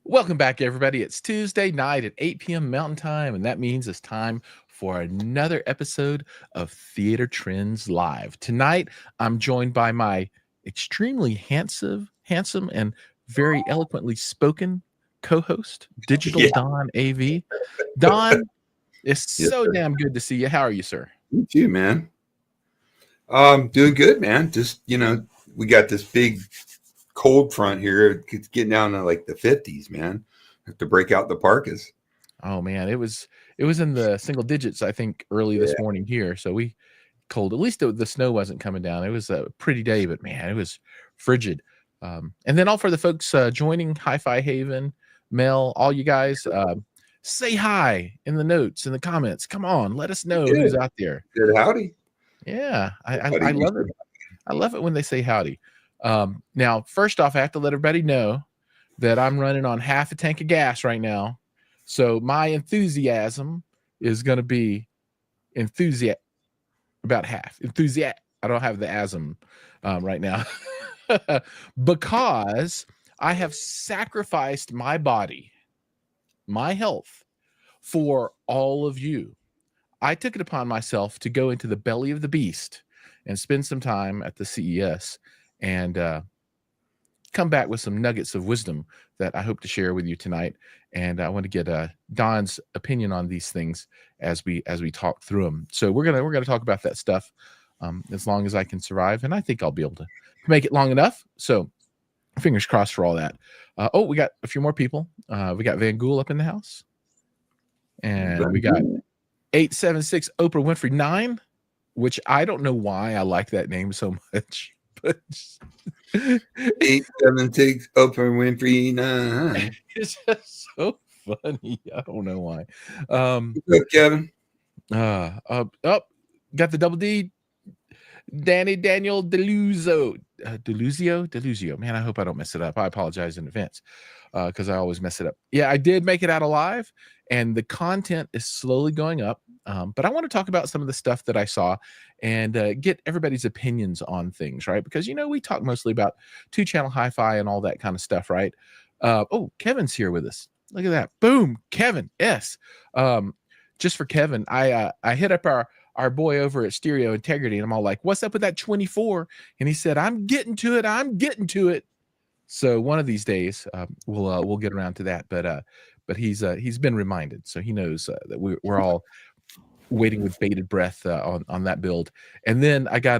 Welcome back, everybody. It's Tuesday night at 8 p.m. Mountain Time, and that means it's time for another episode of Theater Trends Live. Tonight, I'm joined by my extremely handsome, and very eloquently spoken co-host, Digital Yeah. Don AV. Don, it's Yes, so sir. damn good to see you. How are you, sir? You too, man. Doing good, man. Just, we got this big cold front here. It's getting down to like the 50s, man. Have to break out the parkas. Oh man, it was in the single digits, I think, early Yeah. this morning here. So we cold. At least the snow wasn't coming down. It was a pretty day, but man, it was frigid. And then all for the folks joining Hi-Fi Haven, Mel, all you guys, say hi in the notes, in the comments. Come on, let us know Good. who's out there. Good. Howdy. Yeah, I Howdy. love it. I love it when they say howdy. Now, first off, I have to let everybody know that I'm running on half a tank of gas right now. So my enthusiasm is going to be enthusiastic. About half enthusiastic. I don't have the asm right now because I have sacrificed my body, my health for all of you. I took it upon myself to go into the belly of the beast and spend some time at the CES and come back with some nuggets of wisdom that I hope to share with you tonight. And I want to get Don's opinion on these things as we talk through them. So we're gonna talk about that stuff as long as I can survive, and I think I'll be able to make it long enough. So fingers crossed for all that. Oh, we got a few more people. We got Van Gool up in the house, and we got 876 Oprah Winfrey 9, which I don't know why I like that name so much, but 876 Oprah Winfrey 9. it's just so funny. I don't know why. What's up, Kevin? Got the double D. Danny Daniel Deluzio. Deluzio. Man, I hope I don't mess it up. I apologize in advance because I always mess it up. Yeah, I did make it out alive, and the content is slowly going up. But I want to talk about some of the stuff that I saw and get everybody's opinions on things, right? Because, we talk mostly about two-channel hi-fi and all that kind of stuff, right? Oh, Kevin's here with us. Look at that. Boom, Kevin. Yes. Just for Kevin, I hit up our boy over at Stereo Integrity, and I'm all like, what's up with that 24? And he said, I'm getting to it. So one of these days we'll get around to that, but he's been reminded, so he knows that we're all waiting with bated breath on that build. And then I got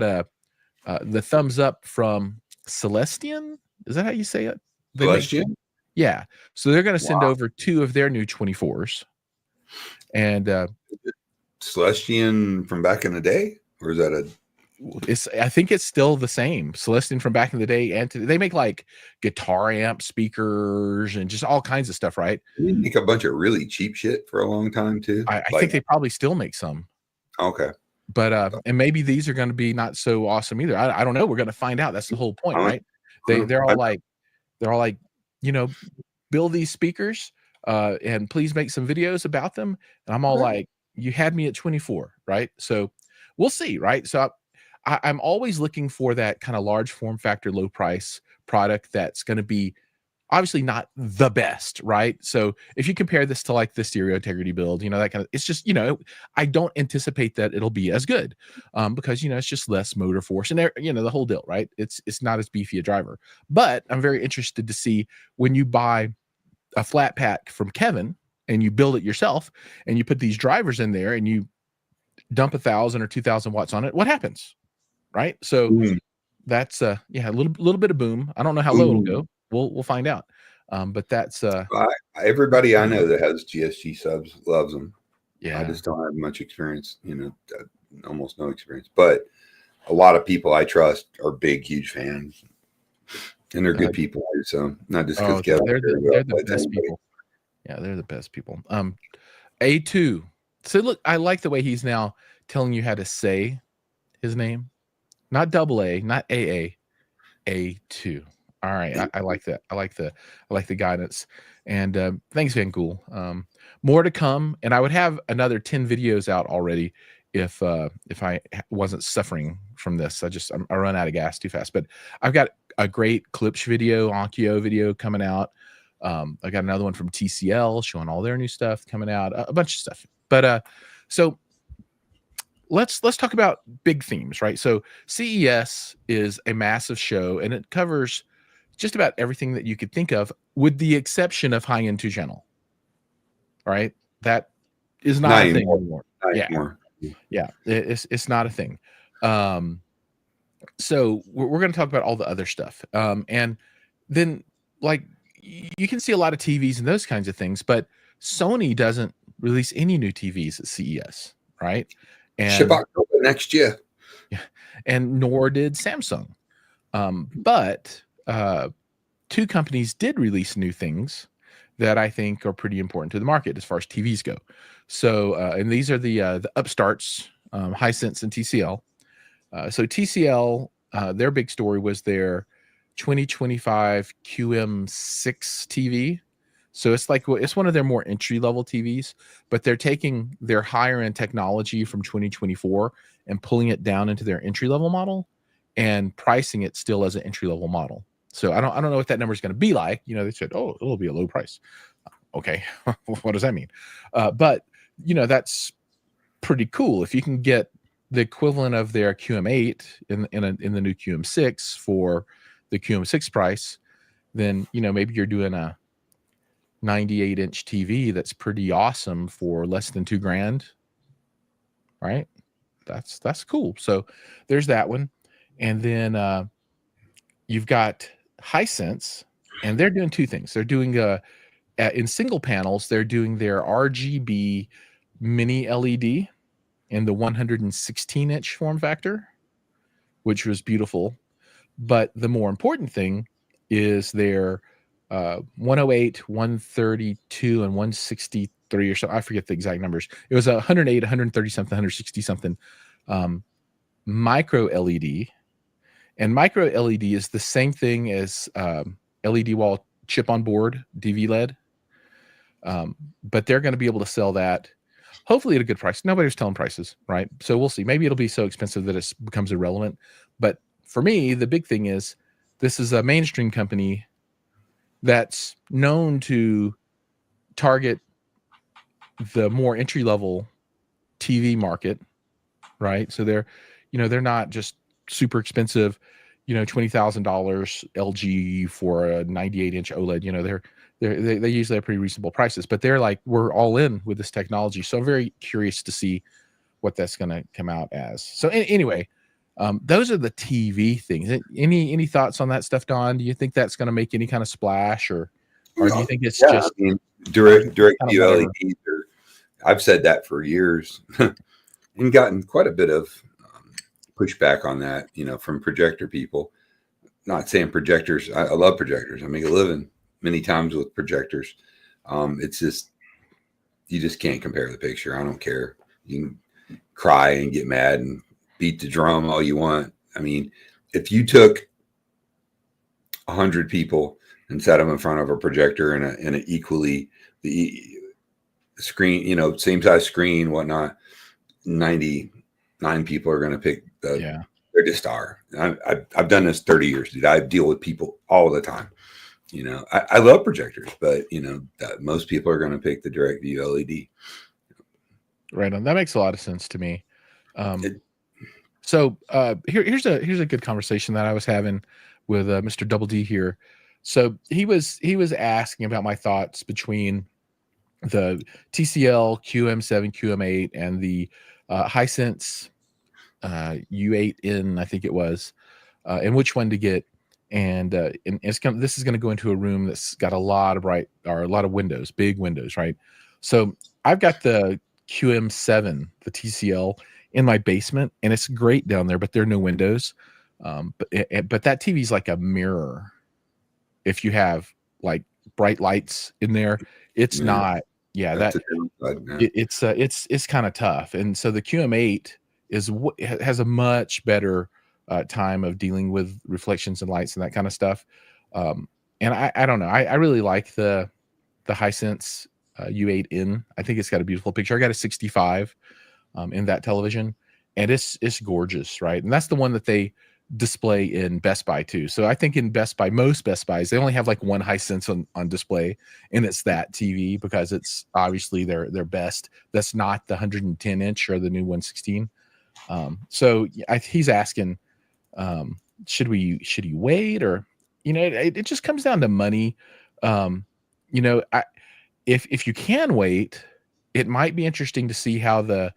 the thumbs up from Celestian. Is that how you say it? Celestian? Yeah. So they're going to send Wow. over 2 of their new 24s. And Celestian from back in the day? Or is that I think it's still the same. Celestian from back in the day, and they make like guitar amp speakers and just all kinds of stuff, right? They make a bunch of really cheap shit for a long time too. I think they probably still make some. Okay. But and maybe these are going to be not so awesome either. I don't know. We're going to find out. That's the whole point, right? They're all like, build these speakers and please make some videos about them. And I'm all like, you had me at 24, right? So we'll see, right? So I'm always looking for that kind of large form factor, low price product that's going to be obviously not the best, right? So if you compare this to like the Stereo Integrity build, that kind of, it's just, I don't anticipate that it'll be as good because, it's just less motor force and the whole deal, right? It's not as beefy a driver, but I'm very interested to see when you buy a flat pack from Kevin and you build it yourself and you put these drivers in there and you dump 1,000 or 2,000 watts on it, what happens? Right. So that's a little bit of boom. I don't know how low it'll go. We'll find out. But that's everybody I know that has GSG subs loves them. Yeah. I just don't have much experience, almost no experience. But a lot of people I trust are big, huge fans, and they're good people. So not just because they're the best people. Yeah, they're the best people. A2. So look, I like the way he's now telling you how to say his name. Not double A, not AA, A2. All right, I like that. I like the guidance. And thanks, Van Gool. More to come, and I would have another 10 videos out already if I wasn't suffering from this. I run out of gas too fast. But I've got a great Klipsch video, Onkyo video coming out. I got another one from TCL showing all their new stuff coming out, a bunch of stuff. But so let's talk about big themes, right? So CES is a massive show, and it covers just about everything that you could think of, with the exception of high-end 2-channel, right? That is not Not a thing anymore. anymore. Not Yeah, anymore. yeah, it's not a thing. So we're going to talk about all the other stuff, and then like you can see a lot of TVs and those kinds of things, but Sony doesn't release any new TVs at CES, right? Ship And October next year. and nor did Samsung. But two companies did release new things that I think are pretty important to the market as far as TVs go. So, and these are the upstarts, Hisense and TCL. So TCL, their big story was their 2025 QM6 TV. So it's one of their more entry level TVs, but they're taking their higher end technology from 2024 and pulling it down into their entry level model and pricing it still as an entry level model. So I don't know what that number is going to be like. You know, they said, oh, it'll be a low price. Okay, what does that mean? But you know, that's pretty cool if you can get the equivalent of their QM8 in the new QM6 for the QM6 price. Then you know maybe you're doing a 98-inch TV that's pretty awesome for less than $2,000, right? That's cool. So there's that one, and then you've got Hisense, and they're doing two things. They're doing in single panels, they're doing their RGB mini LED in the 116-inch form factor, which was beautiful. But the more important thing is their 108, 132, and 163 or so. I forget the exact numbers. It was 108, 130 something, 160 something micro LED. And micro LED is the same thing as LED wall chip on board DV LED. But they're going to be able to sell that hopefully at a good price. Nobody's telling prices, right? So we'll see. Maybe it'll be so expensive that it becomes irrelevant. But for me, the big thing is this is a mainstream company that's known to target the more entry level TV market, right? So they're not just super expensive, $20,000 LG for a 98-inch OLED. They usually have pretty reasonable prices, but they're like, we're all in with this technology. So I'm very curious to see what that's going to come out as. So anyway, those are the TV things. Any thoughts on that stuff, Don? Do you think that's going to make any kind of splash, or do you think it's just direct view LEDs? I've said that for years and gotten quite a bit of pushback on that, from projector people. Not saying projectors. I love projectors. I make a living many times with projectors. It's just, you just can't compare the picture. I don't care. You can cry and get mad and beat the drum all you want. I mean, if you took 100 people and sat them in front of a projector in an equally the screen, same size screen, whatnot, 99 people are going to pick their star. I've done this 30 years, dude. I deal with people all the time. I love projectors, but that most people are going to pick the direct view LED. Right on. That makes a lot of sense to me. So here's a good conversation that I was having with Mr. Double D here. So he was asking about my thoughts between the TCL QM7, QM8, and the Hisense U8N, I think it was, and which one to get. And this is going to go into a room that's got a lot of windows, big windows, right? So I've got the QM7, the TCL, in my basement, and it's great down there, but there are no windows. But that TV is like a mirror. If you have like bright lights in there, it's not. Yeah, it's kind of tough. And so the QM8 has a much better time of dealing with reflections and lights and that kind of stuff. And I don't know. I really like the Hisense U8N. I think it's got a beautiful picture. I got a 65 in that television, and it's gorgeous, right? And that's the one that they display in Best Buy too. So I think in Best Buy, most Best Buys, they only have like one Hisense on display, and it's that TV because it's obviously their best. That's not the 110 inch or the new 116. So he's asking, should you wait, or it just comes down to money. If you can wait, it might be interesting to see how the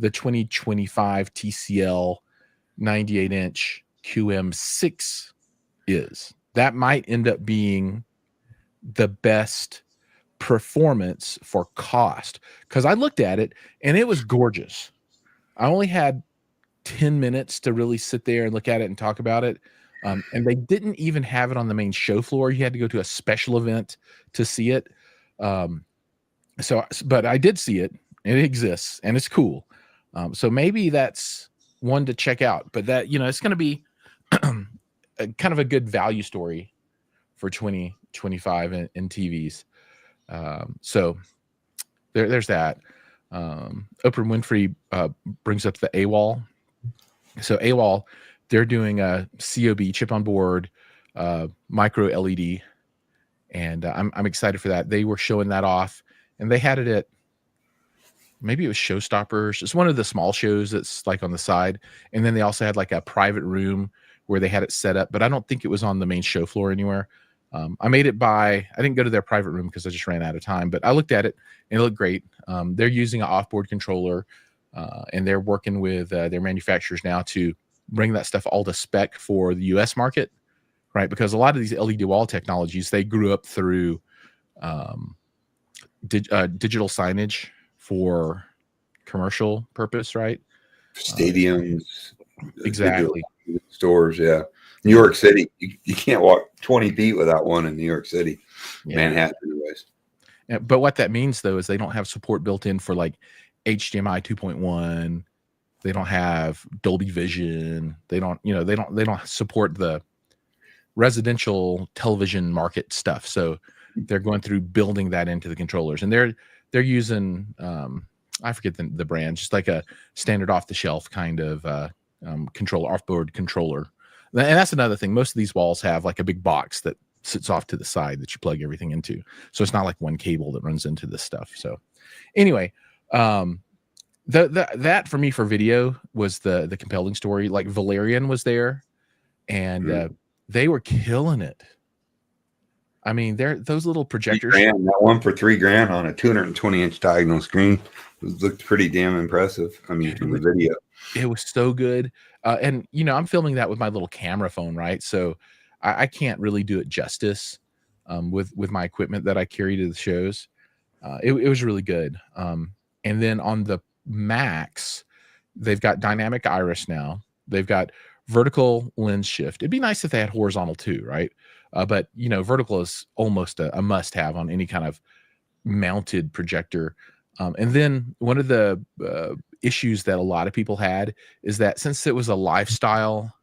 2025 TCL 98 inch QM6 is. That might end up being the best performance for cost, because I looked at it and it was gorgeous. I only had 10 minutes to really sit there and look at it and talk about it. And they didn't even have it on the main show floor. You had to go to a special event to see it. But I did see it. It exists and it's cool. So maybe that's one to check out. But that, it's going to be kind of a good value story for 2025 in TVs. So there's that. Oprah Winfrey brings up the AWOL. So AWOL, they're doing a COB, chip on board, micro LED, and I'm excited for that. They were showing that off, and they had it at, maybe it was Showstoppers. It's one of the small shows that's like on the side, and then they also had like a private room where they had it set up, but I don't think it was on the main show floor anywhere. I didn't go to their private room because I just ran out of time, but I looked at it and it looked great. They're using an off-board controller, and they're working with their manufacturers now to bring that stuff all to spec for the US market, right? Because a lot of these LED wall technologies, they grew up through digital signage for commercial purpose, right? Stadiums, exactly. Stores, yeah. New York City, you can't walk 20 feet without one in New York City. Yeah. Manhattan, anyways. But what that means though is they don't have support built in for like HDMI 2.1. They don't have Dolby Vision. They don't support the residential television market stuff. So they're going through building that into the controllers, and they're using I forget the brand, just like a standard off the shelf kind of controller, off-board controller. And that's another thing. Most of these walls have like a big box that sits off to the side that you plug everything into. So it's not like one cable that runs into this stuff. So anyway, that for me for video was the compelling story. Like Valerian was there, and they were killing it. I mean, those little projectors. $3,000, that one for $3,000 on a 220-inch diagonal screen looked pretty damn impressive. I mean, from the video, it was so good. And I'm filming that with my little camera phone, right? So I can't really do it justice with my equipment that I carry to the shows. It was really good. And then on the Max, they've got dynamic iris now. They've got vertical lens shift. It'd be nice if they had horizontal too, right? But vertical is almost a must-have on any kind of mounted projector. And then one of the issues that a lot of people had is that since it was a lifestyle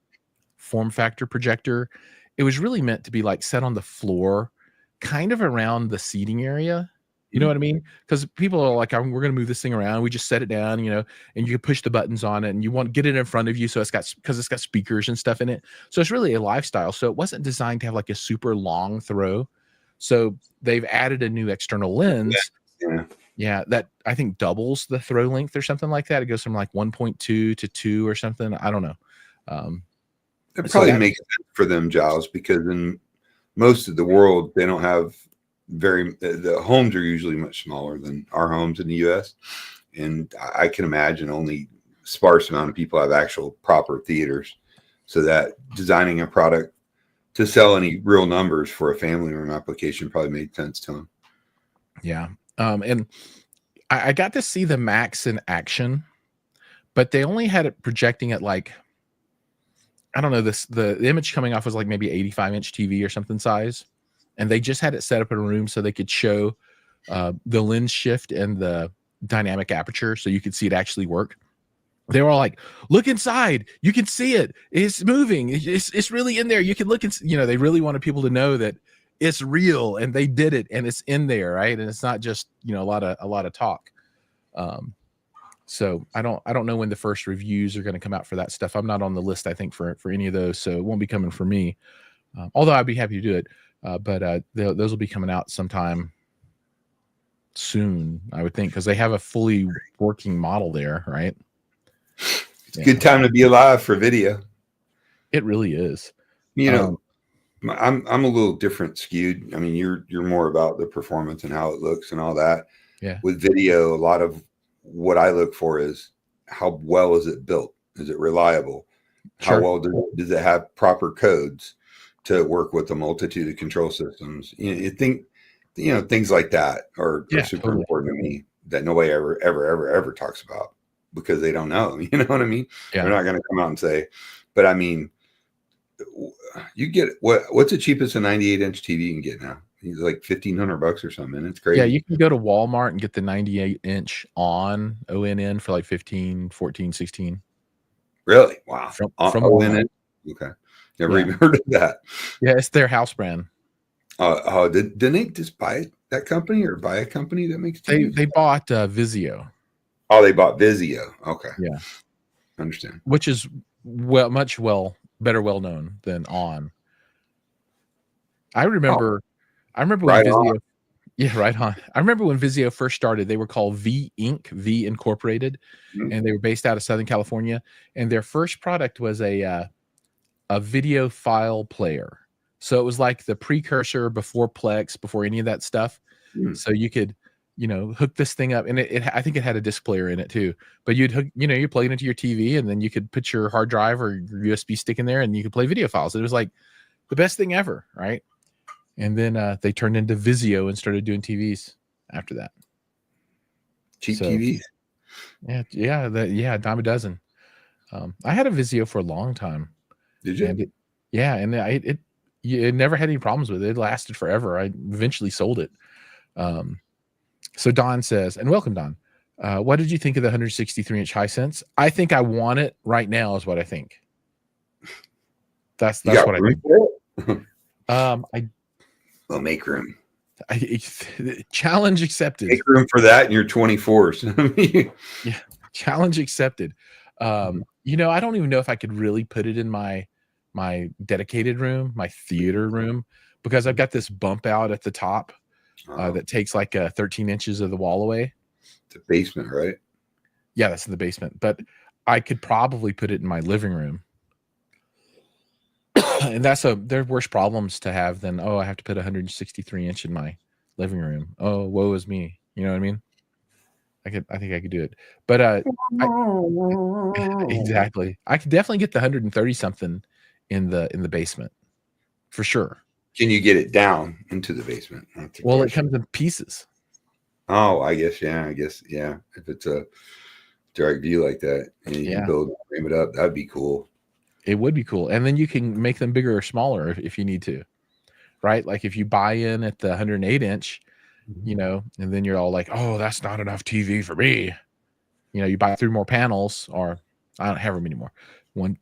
form factor projector, it was really meant to be like set on the floor, kind of around the seating area. You know what I mean? Because people are like, we're going to move this thing around. We just set it down, and you can push the buttons on it, and you want to get it in front of you. So because it's got speakers and stuff in it. So it's really a lifestyle. So it wasn't designed to have like a super long throw. So they've added a new external lens. Yeah, that I think doubles the throw length or something like that. It goes from like 1.2 to 2 or something. I don't know. It probably makes sense for them, Jiles, because in most of the world, they don't have the homes are usually much smaller than our homes in the US, and I can imagine only sparse amount of people have actual proper theaters, so that designing a product to sell any real numbers for a family room application probably made sense to them. Yeah. And I got to see the Max in action, but they only had it projecting at like, I don't know, the image coming off was like maybe 85-inch TV or something size. And they just had it set up in a room so they could show the lens shift and the dynamic aperture so you could see it actually work. They were all like, look inside. You can see it. It's moving. It's really in there. You can look. They really wanted people to know that it's real, and they did it, and it's in there, right? And it's not just, a lot of talk. So I don't know when the first reviews are going to come out for that stuff. I'm not on the list, I think, for any of those, so it won't be coming for me. Although I'd be happy to do it, but those will be coming out sometime soon, I would think, because they have a fully working model there, right? It's a good time to be alive for video. It really is. You know, I'm a little different skewed. I mean, you're more about the performance and how it looks and all that. Yeah. With video, a lot of what I look for is how well is it built? Is it reliable? Sure. How well does it have proper codes to work with a multitude of control systems? You think, things like that are super important to me that nobody ever talks about because they don't know. You know what I mean? Yeah. They're not going to come out and say, but I mean, you get what's the cheapest a 98-inch TV you can get now? It's like $1,500 or something. It's crazy. Yeah, you can go to Walmart and get the 98-inch on ONN for like 15, 14, 16. Really? Wow. From ONN? Okay. Never even heard of that. Yeah, it's their house brand. Didn't they just buy that company or buy a company that makes TVs? They bought Vizio. Oh, they bought Vizio. Okay. Yeah. Understand. Which is much better well known than On. I remember when Vizio. On. Yeah, right on. I remember when Vizio first started, they were called V Incorporated, and they were based out of Southern California. And their first product was a video file player. So it was like the precursor before Plex, before any of that stuff. So you could, hook this thing up, and I think it had a disc player in it too. But you'd hook, you plug it into your TV, and then you could put your hard drive or your USB stick in there, and you could play video files. It was like the best thing ever, right? And then they turned into Vizio and started doing TVs after that. Cheap TVs. Yeah, a dime a dozen. I had a Vizio for a long time. Did you? And it never had any problems with it. It lasted forever. I eventually sold it. So Don says, and welcome, Don. What did you think of the 163-inch Hisense? I think I want it right now, is what I think. That's what I think. Well, make room. Challenge accepted. Make room for that in your 24s. Yeah, challenge accepted. I don't even know if I could really put it in my dedicated room, my theater room, because I've got this bump out at the top that takes like 13 inches of the wall away. The basement, right? Yeah, that's in the basement. But I could probably put it in my living room. And they're worse problems to have than, I have to put 163-inch in my living room. Oh, woe is me. You know what I mean? I think I could do it. But exactly. I could definitely get the 130 something in the basement for sure. Can you get it down into the basement? Well, it comes in pieces. Oh, I guess. Yeah. If it's a direct view like that and you can frame it up, that'd be cool. It would be cool. And then you can make them bigger or smaller if you need to, right? Like if you buy in at the 108-inch, and then you're all like, oh, that's not enough TV for me. You buy 3 more panels, or I don't have them anymore. 1,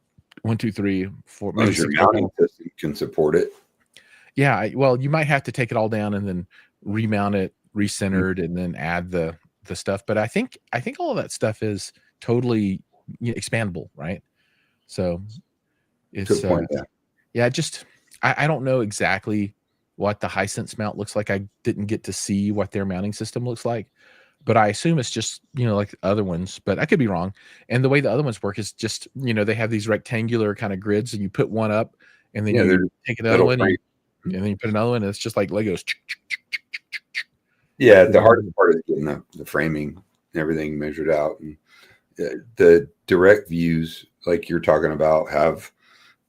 2, 3, 4. Maybe your mounting system can support it. Yeah. Well, you might have to take it all down and then remount it, recentered, and then add the stuff. But I think all of that stuff is totally expandable, right? So it's I don't know exactly what the Hisense mount looks like. I didn't get to see what their mounting system looks like, but I assume it's just like other ones, but I could be wrong. And the way the other ones work is just they have these rectangular kind of grids, and you put one up, and then you take another one, and then you put another one, and it's just like Legos. Yeah, the hardest part is getting the framing and everything measured out, and the direct views, like you're talking about, have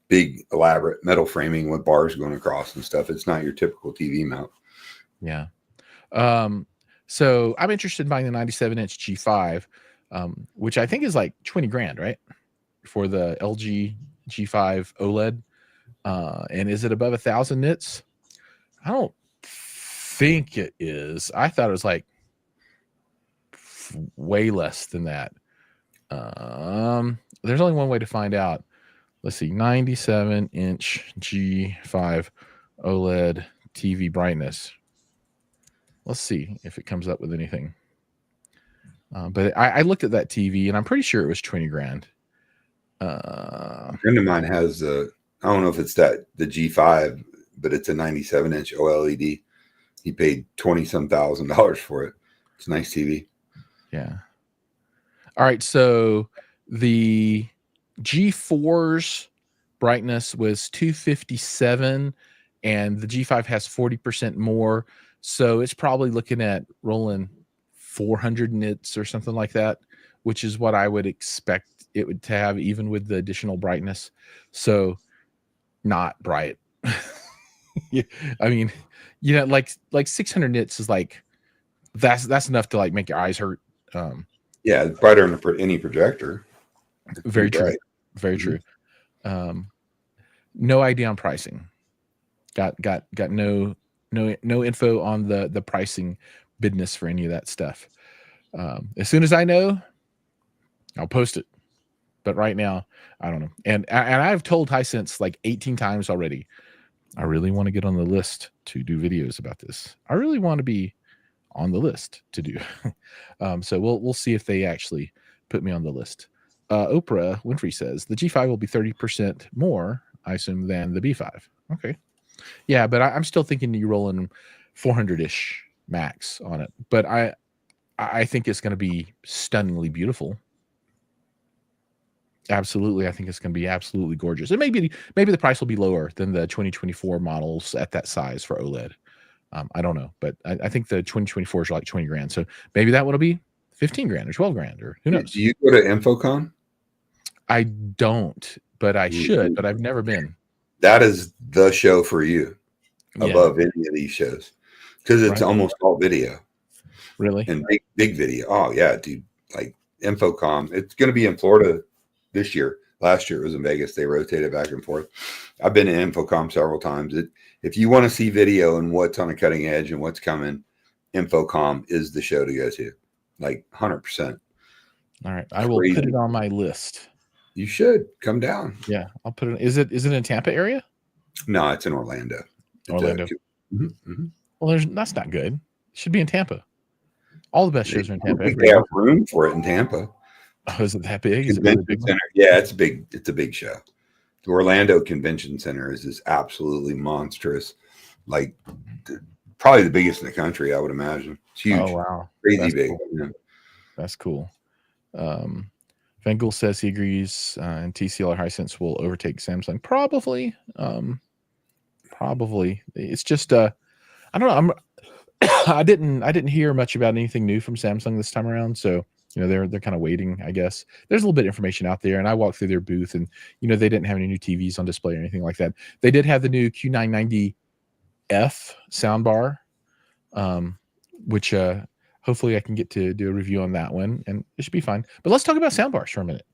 big elaborate metal framing with bars going across and stuff. It's not your typical TV mount. Yeah. So I'm interested in buying the 97-inch G5, which I think is like $20,000, right? For the LG G5 OLED. And is it above 1,000 nits? I don't think it is. I thought it was like way less than that. There's only one way to find out. Let's see, 97-inch G5 OLED TV brightness. Let's see if it comes up with anything. But I looked at that TV and I'm pretty sure it was 20 grand. A friend of mine has I don't know if it's the G5, but it's a 97-inch OLED. He paid $20-some thousand for it. It's a nice TV. Yeah. All right. So the G4's brightness was 257 and the G5 has 40% more. So it's probably looking at rolling 400 nits or something like that, which is what I would expect it would to have even with the additional brightness. So not bright. Yeah, I mean, like 600 nits is like that's enough to like make your eyes hurt. Yeah, it's brighter than any projector. Very true. Very true. No idea on pricing. Got no info on the pricing business for any of that stuff. As soon as I know, I'll post it. But right now, I don't know. And I've told Hisense like 18 times already. I really want to get on the list to do videos about this. I really want to be on the list to do. So we'll see if they actually put me on the list. Oprah Winfrey says the G5 will be 30% more, I assume, than the B5. Okay. Yeah, but I'm still thinking you're rolling 400-ish max on it. But I think it's going to be stunningly beautiful. Absolutely. I think it's going to be absolutely gorgeous. And maybe the price will be lower than the 2024 models at that size for OLED. I don't know, but I think the 2024s are like 20 grand. So maybe that one will be 15 grand or 12 grand or who knows? Do you go to Infocom? I don't, but I should, but I've never been. That is the show for you above any of these shows because it's almost all video. Really? And big video. Oh, yeah, dude. Like Infocom. It's going to be in Florida this year. Last year it was in Vegas. They rotated back and forth. I've been to Infocom several times. If you want to see video and what's on a cutting edge and what's coming, Infocom is the show to go to. Like 100%. All right. I will put it on my list. You should come down. Yeah, I'll put it. Is it in Tampa area? No, it's in Orlando. Orlando. Well, that's not good. It should be in Tampa. All the best shows are in Tampa. They have room for it in Tampa. Oh, is it that big? Is it really big? Yeah, it's big. It's a big show. The Orlando Convention Center is absolutely monstrous. Like probably the biggest in the country, I would imagine. It's huge. Oh wow, crazy big. Cool. Yeah. That's cool. Vengel says he agrees, and TCL or Hisense will overtake Samsung. Probably. Probably. It's just I don't know. I didn't hear much about anything new from Samsung this time around, so they're kind of waiting, I guess. There's a little bit of information out there, and I walked through their booth, and they didn't have any new TVs on display or anything like that. They did have the new Q990F soundbar, which hopefully I can get to do a review on that one, and it should be fine. But let's talk about soundbars for a minute.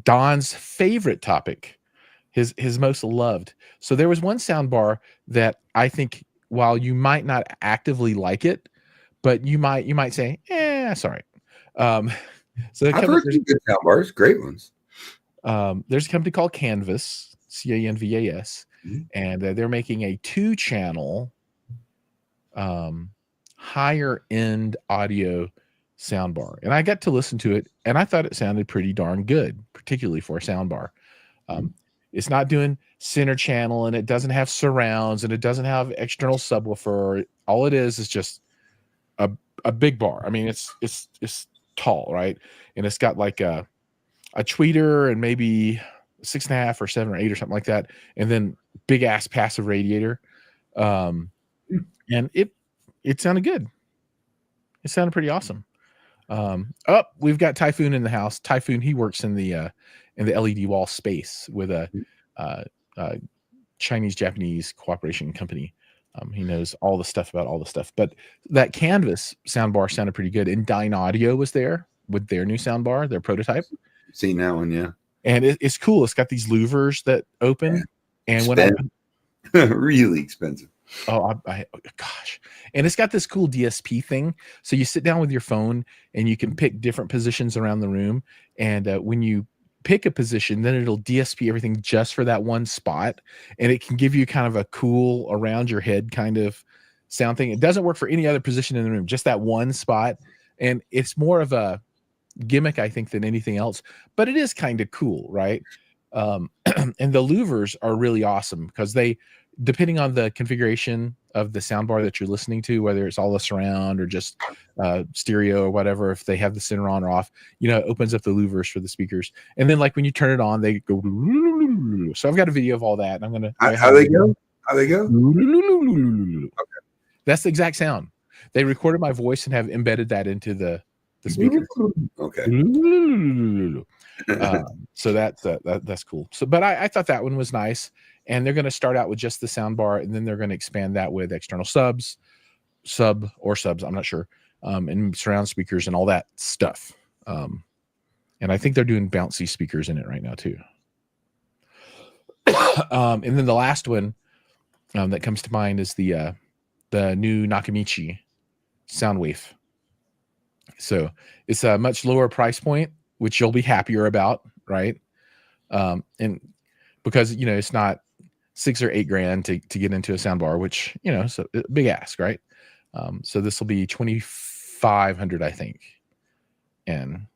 Don's favorite topic, his most loved. So there was one soundbar that I think, while you might not actively like it, but you might say, it's all right. So I've heard some good soundbars, great ones. There's a company called Canvas, Canvas, and they're making a 2-channel higher end audio soundbar. And I got to listen to it, and I thought it sounded pretty darn good, particularly for a soundbar. It's not doing center channel, and it doesn't have surrounds, and it doesn't have external subwoofer. All it is just a big bar. I mean, it's tall, right? And it's got like a tweeter and maybe 6.5 or 7 or 8 or something like that, and then big ass passive radiator. And it sounded good. It sounded pretty awesome. We've got Typhoon in the house. Typhoon, he works in the LED wall space with a Chinese-Japanese cooperation company. He knows all the stuff about all the stuff. But that Canvas soundbar sounded pretty good. And Dyne Audio was there with their new soundbar, their prototype. Seen that one, yeah. And it's cool. It's got these louvers that open. Yeah. And when really expensive. Oh, gosh. And it's got this cool DSP thing. So you sit down with your phone and you can pick different positions around the room. And when you pick a position, then it'll DSP everything just for that one spot. And it can give you kind of a cool around your head kind of sound thing. It doesn't work for any other position in the room, just that one spot. and it's more of a gimmick, I think, than anything else, but it is kind of cool, right? And the louvers are really awesome because they, depending on the configuration of the soundbar that you're listening to, whether it's all the surround or just stereo or whatever, if they have the center on or off, it opens up the louvers for the speakers. And then like when you turn it on, they go. So I've got a video of all that, and I'm gonna. How they go? How they go? Okay. That's the exact sound. They recorded my voice and have embedded that into the speaker. Okay. So that's cool. So, but I thought that one was nice, and they're going to start out with just the sound bar, and then they're going to expand that with external subs, I'm not sure, and surround speakers and all that stuff. And I think they're doing bouncy speakers in it right now too. And then the last one that comes to mind is the new Nakamichi Soundwave. So it's a much lower price point, which you'll be happier about, right? And because it's not $6,000 or $8,000 to get into a soundbar, which so big ask, right? So this will be $2,500, I think, and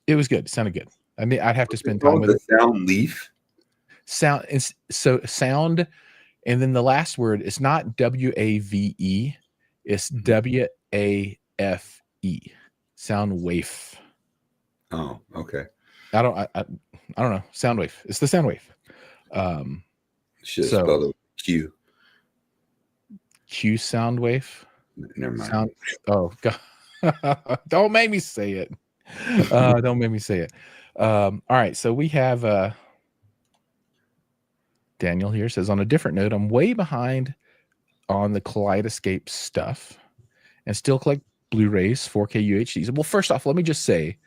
it was good. It sounded good. I mean, I'd have to spend time with it. Sound leaf. Sound, so sound, and then the last word is not WAVE, it's WAFE. Sound wave. Oh, okay. I don't know. Sound wave. It's the sound wave. Should have spelled it Q. Q sound wave. Never mind. Oh God. Don't make me say it. Don't make me say it. All right. So we have Daniel here says, on a different note, I'm way behind on the Kaleidoscape stuff and still collect Blu-rays, 4K UHDs. Well, first off, let me just say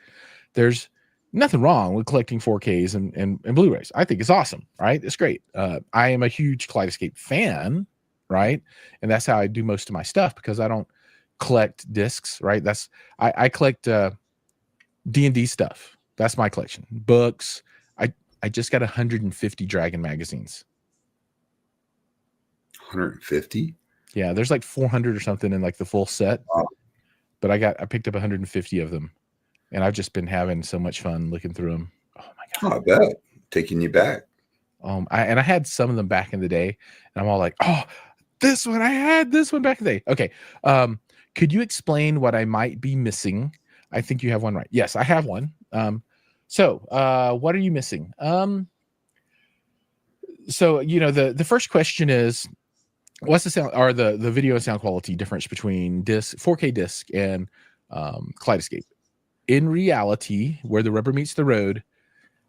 there's nothing wrong with collecting 4Ks and Blu-rays. I think it's awesome, right? It's great. I am a huge Kaleidoscape fan, right? And that's how I do most of my stuff, because I don't collect discs, right? I collect D&D stuff. That's my collection. Books. I just got 150 Dragon magazines. 150? Yeah, there's like 400 or something in like the full set. Wow. But I picked up 150 of them, and I've just been having so much fun looking through them. Oh my God. Oh, I bet. Taking you back. I had some of them back in the day, and I'm all like, oh, this one, I had this one back in the day. Okay. Could you explain what I might be missing? I think you have one right. Yes, I have one. So what are you missing? So, the first question is, what's the sound or the video and sound quality difference between 4K disc and Kaleidoscape? In reality, where the rubber meets the road,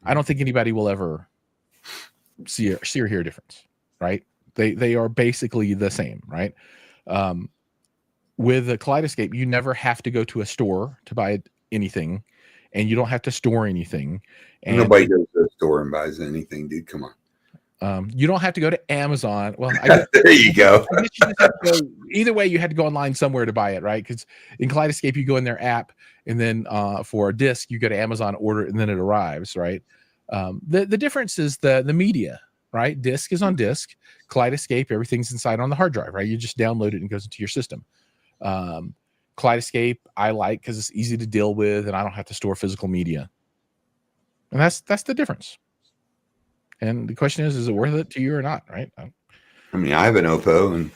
I don't think anybody will ever see or hear a difference, right? They are basically the same, right? With a Kaleidoscape, you never have to go to a store to buy anything, and you don't have to store anything. And nobody goes to a store and buys anything, dude. Come on. You don't have to go to Amazon. Well, there you go. I guess you just have to go. Either way, you had to go online somewhere to buy it, right? Because in Kaleidoscape, you go in their app, and then for a disc, you go to Amazon, order it, and then it arrives, right? The difference is the media, right? Disc is on disc. Kaleidoscape, everything's inside on the hard drive, right? You just download it and it goes into your system. Kaleidoscape, I like because it's easy to deal with, and I don't have to store physical media. And that's the difference. And the question is it worth it to you or not, right? I mean, I have an Oppo and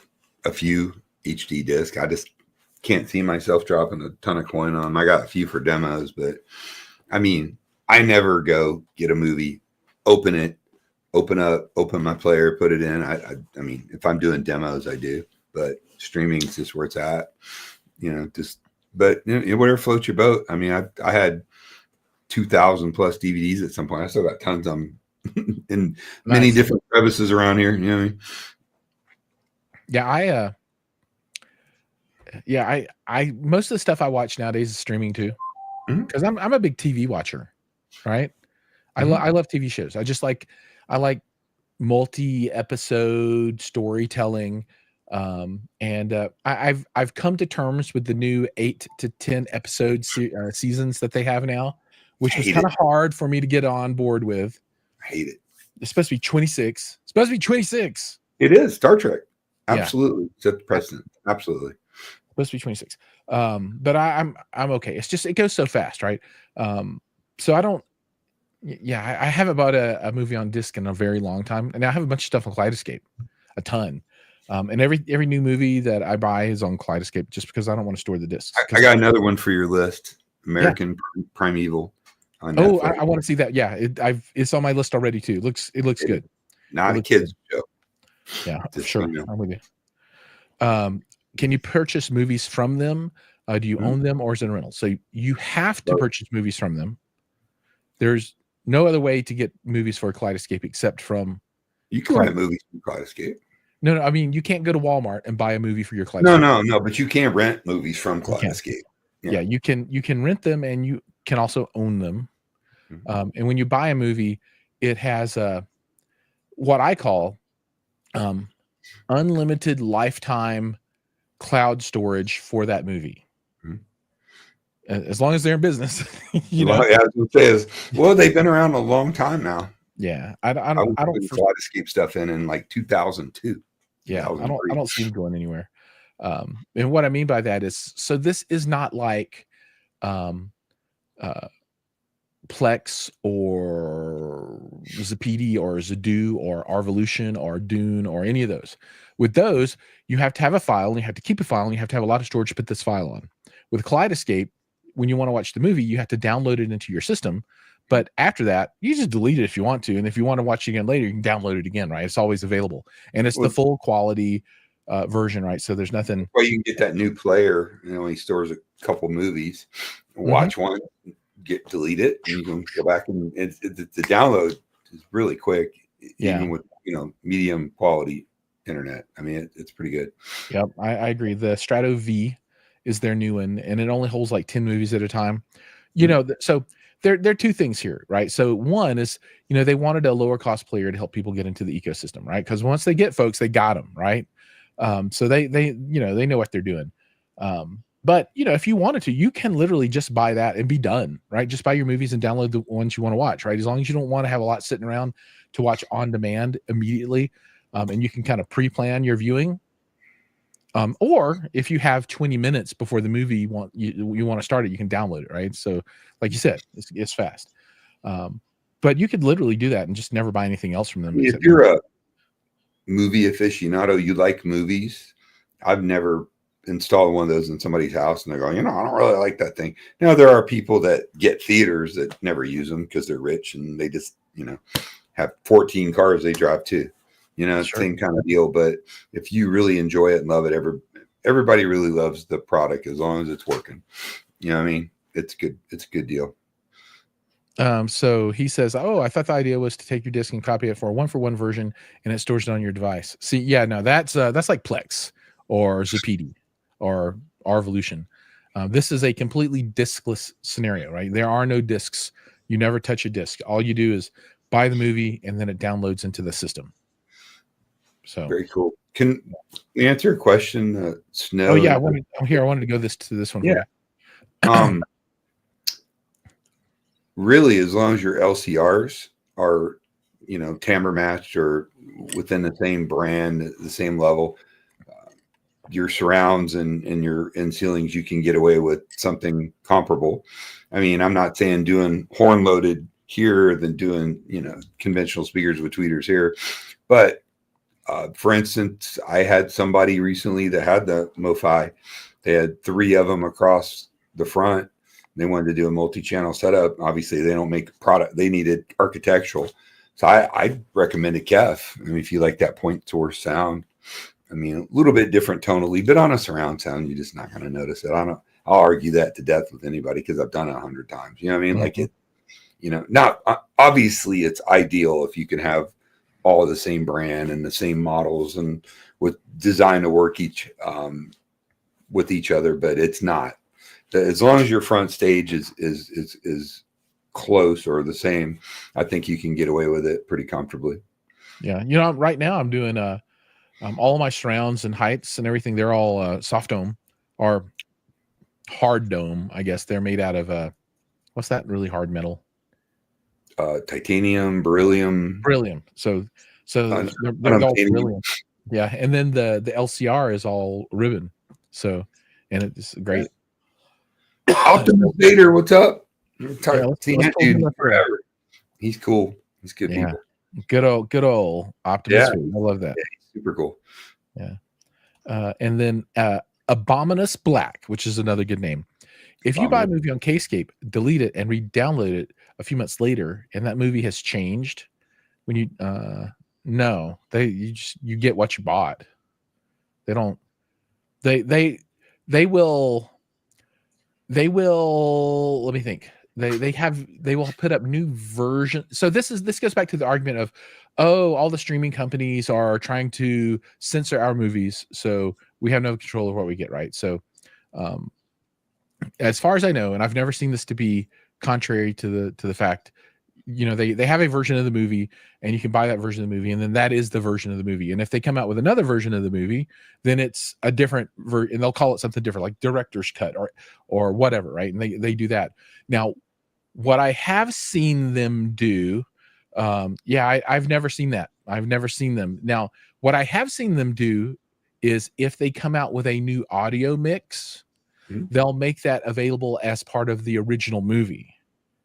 a few HD discs. I just can't see myself dropping a ton of coin on them. I got a few for demos, but I mean, I never go get a movie, open my player, put it in. I mean, if I'm doing demos, I do, but streaming is just where it's at, but whatever floats your boat. I mean, I had 2,000 plus DVDs at some point. I still got tons of them in many different crevices around here. You know what I mean? Yeah, I most of the stuff I watch nowadays is streaming too, because I'm a big TV watcher, right? I love TV shows. I like multi-episode storytelling, and I've come to terms with the new 8 to 10 episode seasons that they have now, which was kind of hard for me to get on board with. I hate it. It's supposed to be 26. It is Star Trek. Absolutely. Set the precedent. Absolutely. Supposed to be 26. But I'm okay. It's just it goes so fast, right? So I don't. Yeah, I haven't bought a movie on disc in a very long time, and I have a bunch of stuff on Kaleidoscape, a ton. And every new movie that I buy is on Kaleidoscape just because I don't want to store the discs. I got another one for your list. American Primeval on Oh, Netflix. I want to see that. Yeah, it's on my list already too. It looks good. Not a kids show. Yeah, Just sure. so you know. I'm with you. Can you purchase movies from them? Do you own them, or is it a rental? So you have to purchase movies from them. There's no other way to get movies for Kaleidoscape except from. You can rent movies from Kaleidoscape. No, I mean you can't go to Walmart and buy a movie for your Kaleidoscape. No, but you can rent movies from Kaleidoscape. Yeah, you can rent them, and you can also own them. And when you buy a movie, it has what I call unlimited lifetime cloud storage for that movie. As long as they're in business, you know. Yeah, I was gonna say well, they've been around a long time now. Yeah, I don't Kaleidoscape stuff in like 2002. Yeah, I don't see them going anywhere. And what I mean by that is, so this is not like Plex or Zapedi or Zadoo or Arvolution or Dune or any of those. With those, you have to have a file, and you have to keep a file, and you have to have a lot of storage to put this file on. With Kaleidoscape, when you want to watch the movie, you have to download it into your system. But after that, you just delete it if you want to. And if you want to watch it again later, you can download it again, right? It's always available. And it's the full quality version, right? So there's nothing. Well, you can get that new player, he stores a couple movies, watch one, delete it, and you can go back, and the download is really quick, even with medium quality internet. I mean, it's pretty good. Yep, I agree. The Strato V is their new one, and it only holds like 10 movies at a time. So there are two things here, right? So one is, they wanted a lower cost player to help people get into the ecosystem, right? Because once they get folks, they got them, right? So they know what they're doing. But if you wanted to, you can literally just buy that and be done, right? Just buy your movies and download the ones you want to watch, right? As long as you don't want to have a lot sitting around to watch on demand immediately, and you can kind of pre-plan your viewing. Or if you have 20 minutes before the movie you want to start it, you can download it, right? So, like you said, it's fast. But you could literally do that and just never buy anything else from them. If you're a movie aficionado, you like movies. I've never installed one of those in somebody's house, and they're going, I don't really like that thing. Now, there are people that get theaters that never use them because they're rich and they just, have 14 cars they drive to. Same kind of deal. But if you really enjoy it and love it, everybody really loves the product as long as it's working. You know what I mean? It's good. It's a good deal. So he says, I thought the idea was to take your disc and copy it for a 1-for-1 version, and it stores it on your device. See, yeah, no, that's like Plex or Zapedi or Arvolution. This is a completely diskless scenario, right? There are no discs. You never touch a disc. All you do is buy the movie, and then it downloads into the system. So very cool. Can you answer a question? Snow. Oh yeah, I wanted to go to this one. Yeah. Really, as long as your LCRs are, tamper matched or within the same brand, the same level, your surrounds and your in ceilings, you can get away with something comparable. I mean, I'm not saying doing horn loaded here than doing, conventional speakers with tweeters here, but for instance, I had somebody recently that had the MoFi. They had 3 of them across the front. They wanted to do a multi-channel setup. Obviously, they don't make product. They needed architectural. So I recommended Kef. I mean, if you like that point source sound, I mean, a little bit different tonally, but on a surround sound, you're just not going to notice it. I'll argue that to death with anybody because I've done it 100 times. You know what I mean? Like it, not obviously it's ideal if you can have all the same brand and the same models and with design to work with each other, but it's not. As long as your front stage is close or the same, I think you can get away with it pretty comfortably. Yeah, right now I'm doing all of my surrounds and heights and everything. They're all soft dome or hard dome. I guess they're made out of what's that really hard metal? Titanium, beryllium. So they're all beryllium. Yeah, and then the LCR is all ribbon. So, and it's great. Optimus Vader, what's up? Let's Seen that dude forever. He's cool. He's good people. Good old Optimus Vader. I love that. Yeah, he's super cool. Yeah. And then Abominus Black, which is another good name. If you buy a movie on Kscape, delete it and re-download it a few months later, and that movie has changed, when you you get what you bought. They don't. They will. Let me think. They will put up new versions. So this goes back to the argument of, all the streaming companies are trying to censor our movies, so we have no control of what we get, right? So as far as I know, and I've never seen this to be contrary to the fact, they have a version of the movie, and you can buy that version of the movie, and then that is the version of the movie. And if they come out with another version of the movie, then it's a different and they'll call it something different, like director's cut or whatever, right? And they do that. Now, what I have seen them do, I've never seen that. I've never seen them. Now, what I have seen them do is if they come out with a new audio mix, they'll make that available as part of the original movie.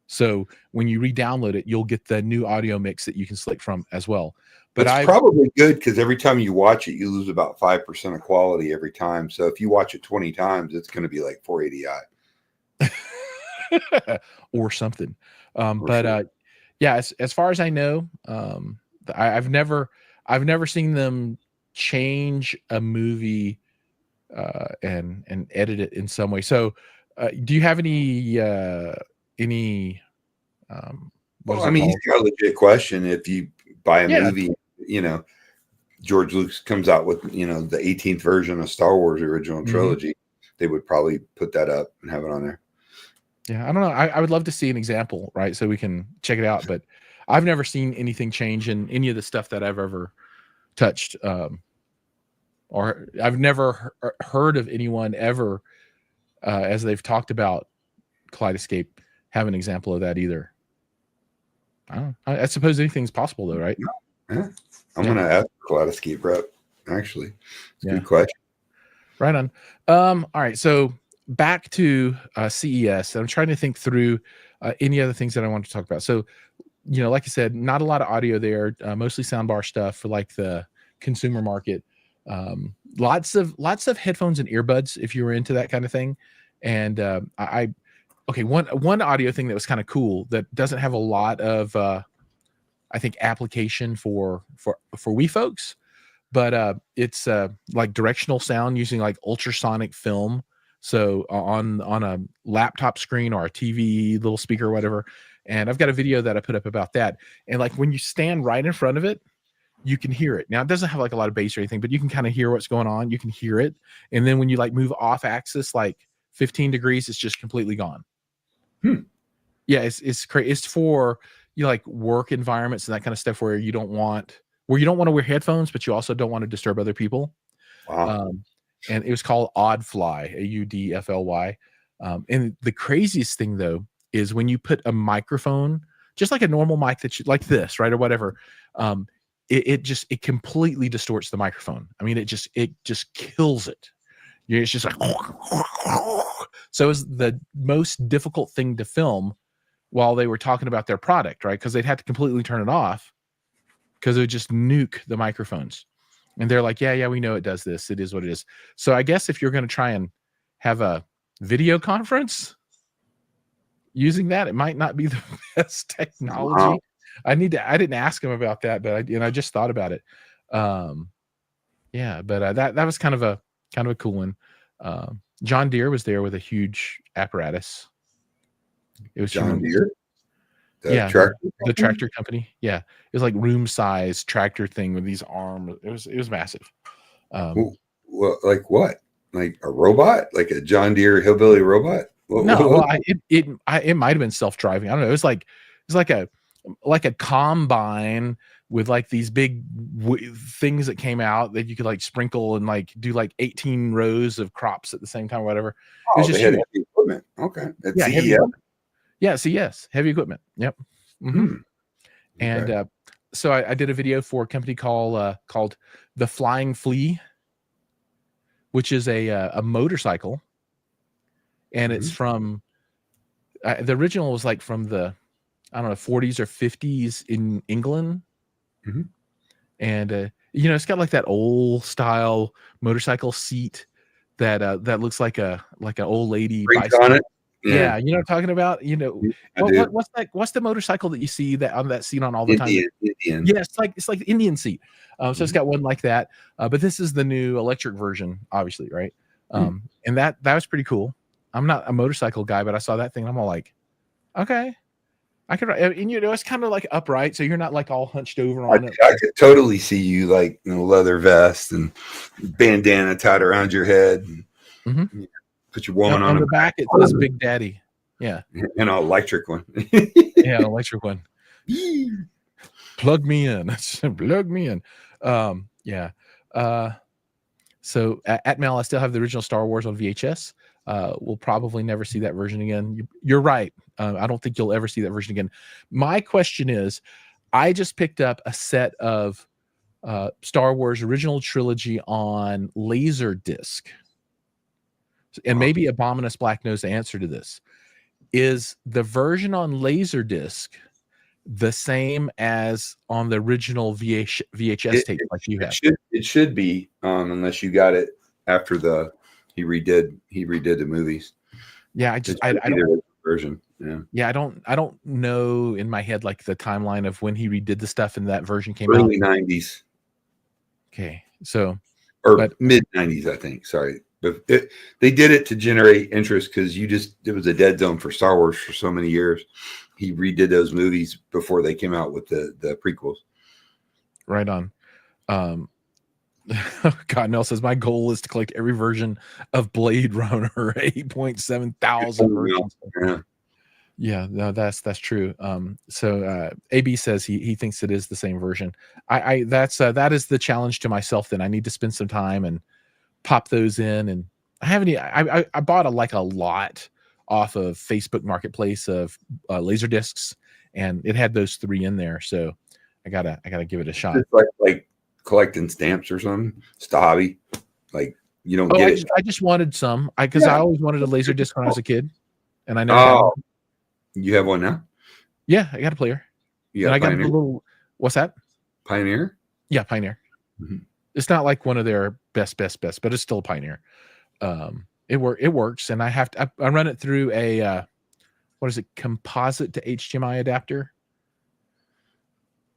So when you re-download it, you'll get the new audio mix that you can select from as well. But it's probably good because every time you watch it, you lose about 5% of quality every time. So if you watch it 20 times, it's going to be like 480i or something. As far as I know, I've never seen them change a movie and edit it in some way. So do you have any he's got a legit question. If you buy a movie, George Lucas comes out with the 18th version of Star Wars original trilogy, they would probably put that up and have it on there. I don't know. I would love to see an example, right? So we can check it out, but I've never seen anything change in any of the stuff that I've ever touched. Or I've never heard of anyone ever, as they've talked about Kaleidoscape, have an example of that either. I suppose anything's possible though, right? Yeah. I'm going to ask Kaleidoscape rep, actually. It's a good question. Right on. All right. So back to CES. I'm trying to think through any other things that I want to talk about. So, like I said, not a lot of audio there, mostly soundbar stuff for like the consumer market. Lots of headphones and earbuds if you were into that kind of thing. And one audio thing that was kind of cool that doesn't have a lot of I think application for we folks, but it's like directional sound using like ultrasonic film. So on a laptop screen or a TV little speaker or whatever. And I've got a video that I put up about that. And like when you stand right in front of it, you can hear it. Now it doesn't have like a lot of bass or anything, but you can kind of hear what's going on. You can hear it. And then when you like move off axis, like 15 degrees, it's just completely gone. Yeah. It's crazy. It's for, like work environments and that kind of stuff where you don't want to wear headphones, but you also don't want to disturb other people. Wow. And it was called Audfly, AUDFLY. And the craziest thing though, is when you put a microphone, just like a normal mic that you like this, right? Or whatever. It completely distorts the microphone. I mean, it just kills it. It's just like, so it was the most difficult thing to film while they were talking about their product, right? Because they'd have to completely turn it off because it would just nuke the microphones. And they're like, yeah, we know it does this. It is what it is. So I guess if you're going to try and have a video conference using that, it might not be the best technology. Wow. I didn't ask him about that, but I just thought about it. That was kind of a cool one. John Deere was there with a huge apparatus. It was John Deere. The tractor company. Yeah, it was like room size tractor thing with these arms. It was massive. Well, like what? Like a robot? Like a John Deere hillbilly robot? It might have been self-driving. I don't know. It was like a combine with like these big things that came out that you could like sprinkle and like do like 18 rows of crops at the same time or whatever. It was just heavy equipment. Okay. CES, heavy equipment. Yep. Mm-hmm. Okay. And so I did a video for a company called The Flying Flea, which is a motorcycle and it's from the original was like from the, I don't know, 40s or 50s in England. And it's got like that old style motorcycle seat that looks like an old lady bicycle on it. Yeah, you know what I'm talking about? I What's the motorcycle that you see that on that seat on all the time? Indian. Yeah, it's like the Indian seat. So it's got one like that. But this is the new electric version, obviously, right? And that was pretty cool. I'm not a motorcycle guy, but I saw that thing and I'm all like, okay, I could, and it's kind of like upright, so you're not like all hunched over on it. I could totally see you like leather vest and bandana tied around your head. And, put your woman on the back. It says Big Daddy. Yeah, an electric one. Yeah, electric one. Plug me in. Plug me in. Yeah. So at Mel, I still have the original Star Wars on VHS. We'll probably never see that version again. You're right. I don't think you'll ever see that version again. My question is, I just picked up a set of Star Wars original trilogy on Laserdisc. And maybe Abominus Black knows the answer to this. Is the version on Laserdisc the same as on the original VHS tape like you have? It should be, unless you got it after he redid the movies. Yeah, I don't version. Yeah, I don't know in my head like the timeline of when he redid the stuff and that version came early out. 90s. Okay, so mid 90s, I think. Sorry, but they did it to generate interest because it was a dead zone for Star Wars for so many years. He redid those movies before they came out with the prequels. Right on. God, Mel says my goal is to collect every version of Blade Runner 8.7 thousand versions. Yeah, no, that's true. So AB says he thinks it is the same version. That is the challenge to myself. Then I need to spend some time and pop those in. And I bought a lot off of Facebook Marketplace of laser discs, and it had those 3 in there. So I gotta give it a shot. It's like collecting stamps or something. It's the hobby. Like you don't get it. I just wanted some because I always wanted a laser disc when I was a kid, and I never had one. You have one now? Yeah, I got a player. Yeah, I got a little. What's that? Pioneer? Yeah, Pioneer. It's not like one of their best, but it's still a Pioneer. It works, and I run it through a what is it? Composite to HDMI adapter.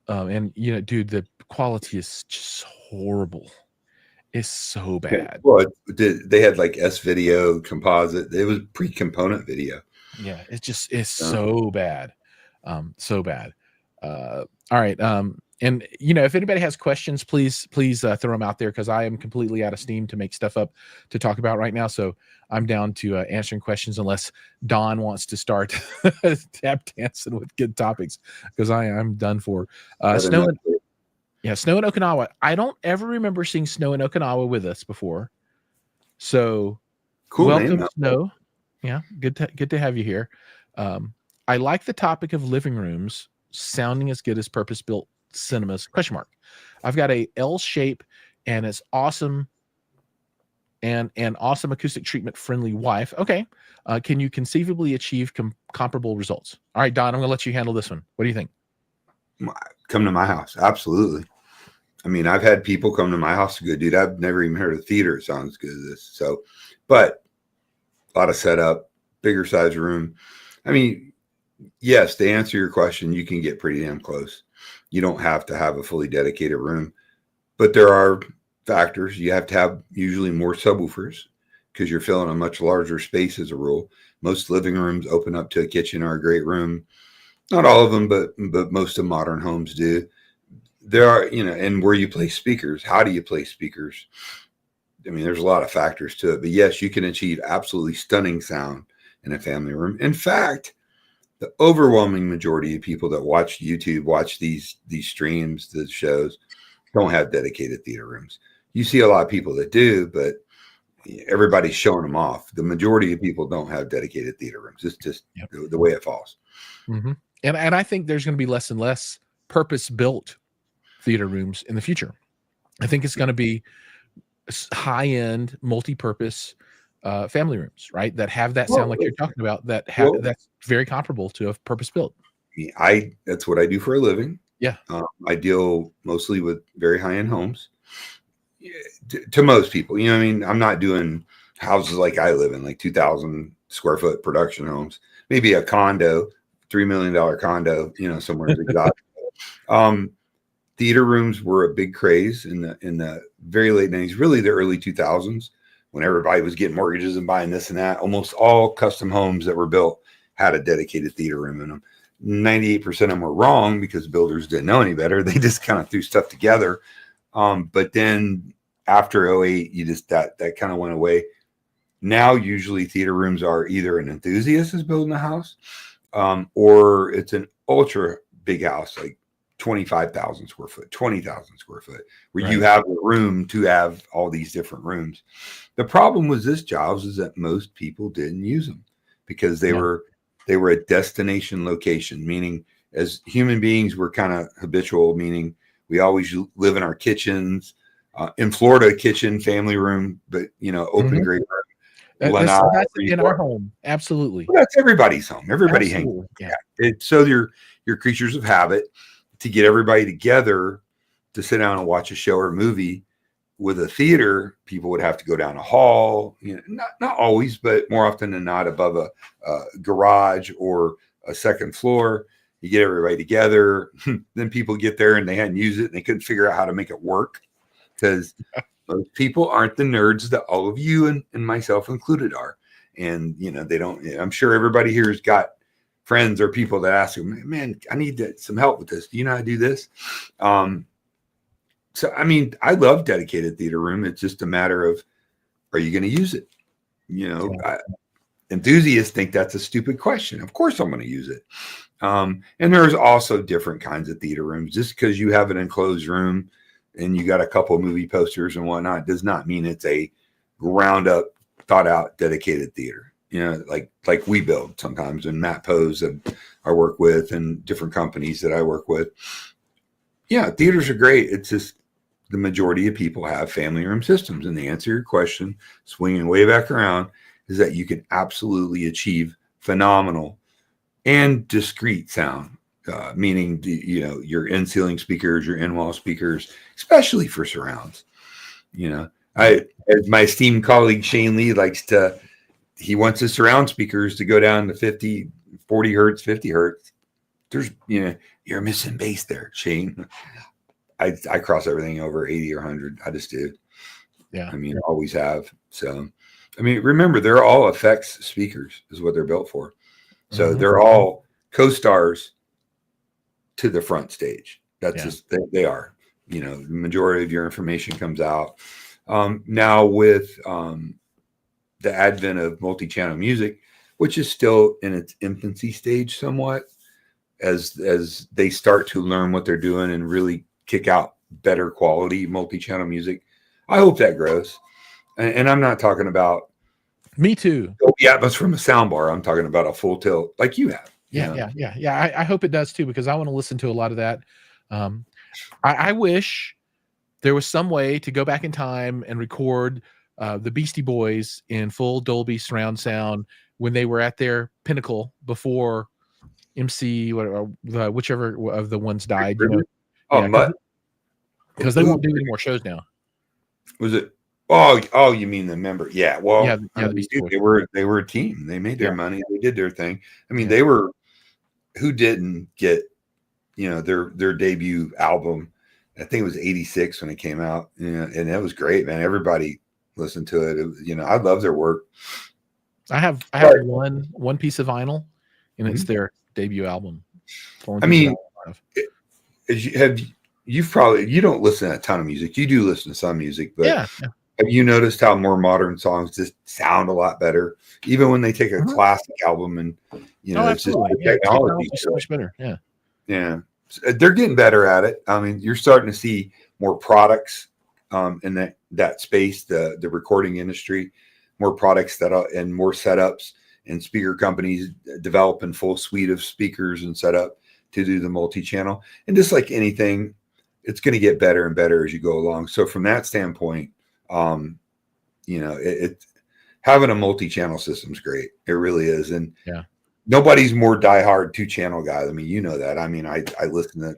And dude, the quality is just horrible. It's so bad. Well, they had like S video composite. It was pre-component video. Yeah, it's so bad. So bad. All right. And if anybody has questions, please throw them out there because I am completely out of steam to make stuff up to talk about right now. So I'm down to answering questions unless Don wants to start tap dancing with good topics because I'm done for. Snow in Okinawa. I don't ever remember seeing Snow in Okinawa with us before. So cool. Welcome, name, Snow. Yeah, good to have you here. I like the topic of living rooms sounding as good as purpose-built cinemas, ? I've got a L shape and it's awesome and an awesome acoustic treatment friendly wife. Okay. Can you conceivably achieve comparable results? All right, Don, I'm going to let you handle this one. What do you think? Come to my house. Absolutely. I mean, I've had people come to my house and go, dude, I've never even heard of theater. It sounds as good as this. So, but a lot of setup, bigger size room. I mean, yes, to answer your question, you can get pretty damn close. You don't have to have a fully dedicated room, but there are factors. You have to have usually more subwoofers because you're filling a much larger space as a rule. Most living rooms open up to a kitchen or a great room. Not all of them, but most of modern homes do. There are, and where you place speakers, how do you place speakers? I mean, there's a lot of factors to it, but yes, you can achieve absolutely stunning sound in a family room. In fact, the overwhelming majority of people that watch YouTube, watch these streams, the shows, don't have dedicated theater rooms. You see a lot of people that do, but everybody's showing them off. The majority of people don't have dedicated theater rooms. It's just the way it falls. Mm-hmm. And I think there's going to be less and less purpose-built theater rooms in the future. I think it's going to be high-end, multi-purpose, family rooms, right? That have that sound Well, like you're talking about. well, That's very comparable to a purpose built. that's what I do for a living. Yeah. I deal mostly with very high end homes. Yeah, to most people, you know what I mean? I'm not doing houses like I live in, like 2,000 square foot production homes, maybe a condo, $3 million condo, you know, somewhere exotic. Theater rooms were a big craze in the very late 90s, really the early 2000s, when everybody was getting mortgages and buying this and that. Almost all custom homes that were built had a dedicated theater room in them. 98% of them were wrong because builders didn't know any better. They just kind of threw stuff together. But then after '08, that kind of went away. Now, usually theater rooms are either an enthusiast is building a house, or it's an ultra big house, like 25,000 square foot, 20,000 square foot, where you have a room to have all these different rooms. The problem with this, Giles, is that most people didn't use them because they were a destination location, meaning as human beings, we're kind of habitual, meaning we always live in our kitchens. In Florida, kitchen, family room, but open great room. That's in our home. Absolutely. Well, that's everybody's home. Everybody hangs. Yeah. So your creatures of habit to get everybody together to sit down and watch a show or a movie. With a theater, people would have to go down a hall, not always, but more often than not above a garage or a second floor. You get everybody together. Then people get there and they hadn't used it and they couldn't figure out how to make it work because most people aren't the nerds that all of you and myself included are. And, they don't, I'm sure everybody here has got friends or people that ask them, man, I need some help with this. Do you know how to do this? So, I mean, I love dedicated theater room. It's just a matter of, are you going to use it? Enthusiasts think that's a stupid question. Of course I'm going to use it. And there's also different kinds of theater rooms. Just because you have an enclosed room and you got a couple of movie posters and whatnot does not mean it's a ground up, thought out, dedicated theater. Like we build sometimes, and Matt Pose that I work with and different companies that I work with. Yeah, theaters are great. It's just the majority of people have family room systems. And the answer to your question, swinging way back around, is that you can absolutely achieve phenomenal and discrete sound, meaning your in-ceiling speakers, your in-wall speakers, especially for surrounds. As my esteemed colleague Shane Lee he wants his surround speakers to go down to 40 hertz, 50 hertz. There's, you're missing bass there, Shane. I cross everything over 80 or 100. I just do. Yeah. I mean, always have. So, I mean, remember, they're all effects speakers is what they're built for. So they're all co-stars to the front stage. That's just, they are, the majority of your information comes out. Now with the advent of multi-channel music, which is still in its infancy stage somewhat, as they start to learn what they're doing and really kick out better quality multi-channel music. I hope that grows. And I'm not talking about me too. Yeah, that's from a soundbar. I'm talking about a full tilt like you have. Yeah. I hope it does too, because I want to listen to a lot of that. I wish there was some way to go back in time and record the Beastie Boys in full Dolby surround sound when they were at their pinnacle before MC, whichever of the ones died. Because they won't do any more shows now. Was it? Oh, you mean the member? Yeah. Well, the Beastie Boys. They were a team. They made their money. They did their thing. I mean, they were. Who didn't get, their debut album? I think it was '86 when it came out. And that was great, man. Everybody listened to it. I love their work. I have one piece of vinyl, and it's their debut album. I mean, you don't listen to a ton of music. You do listen to some music, but have you noticed how more modern songs just sound a lot better, even when they take a classic album and it's just the technology so much better. Yeah, they're getting better at it. I mean, you're starting to see more products in that space, the recording industry, more products and more setups, and speaker companies developing full suite of speakers and setup to do the multi-channel. And just like anything, it's going to get better and better as you go along. So from that standpoint, having a multi-channel system is great. It really is. And yeah, nobody's more diehard 2-channel guy. I mean, you know that. I mean, I listen to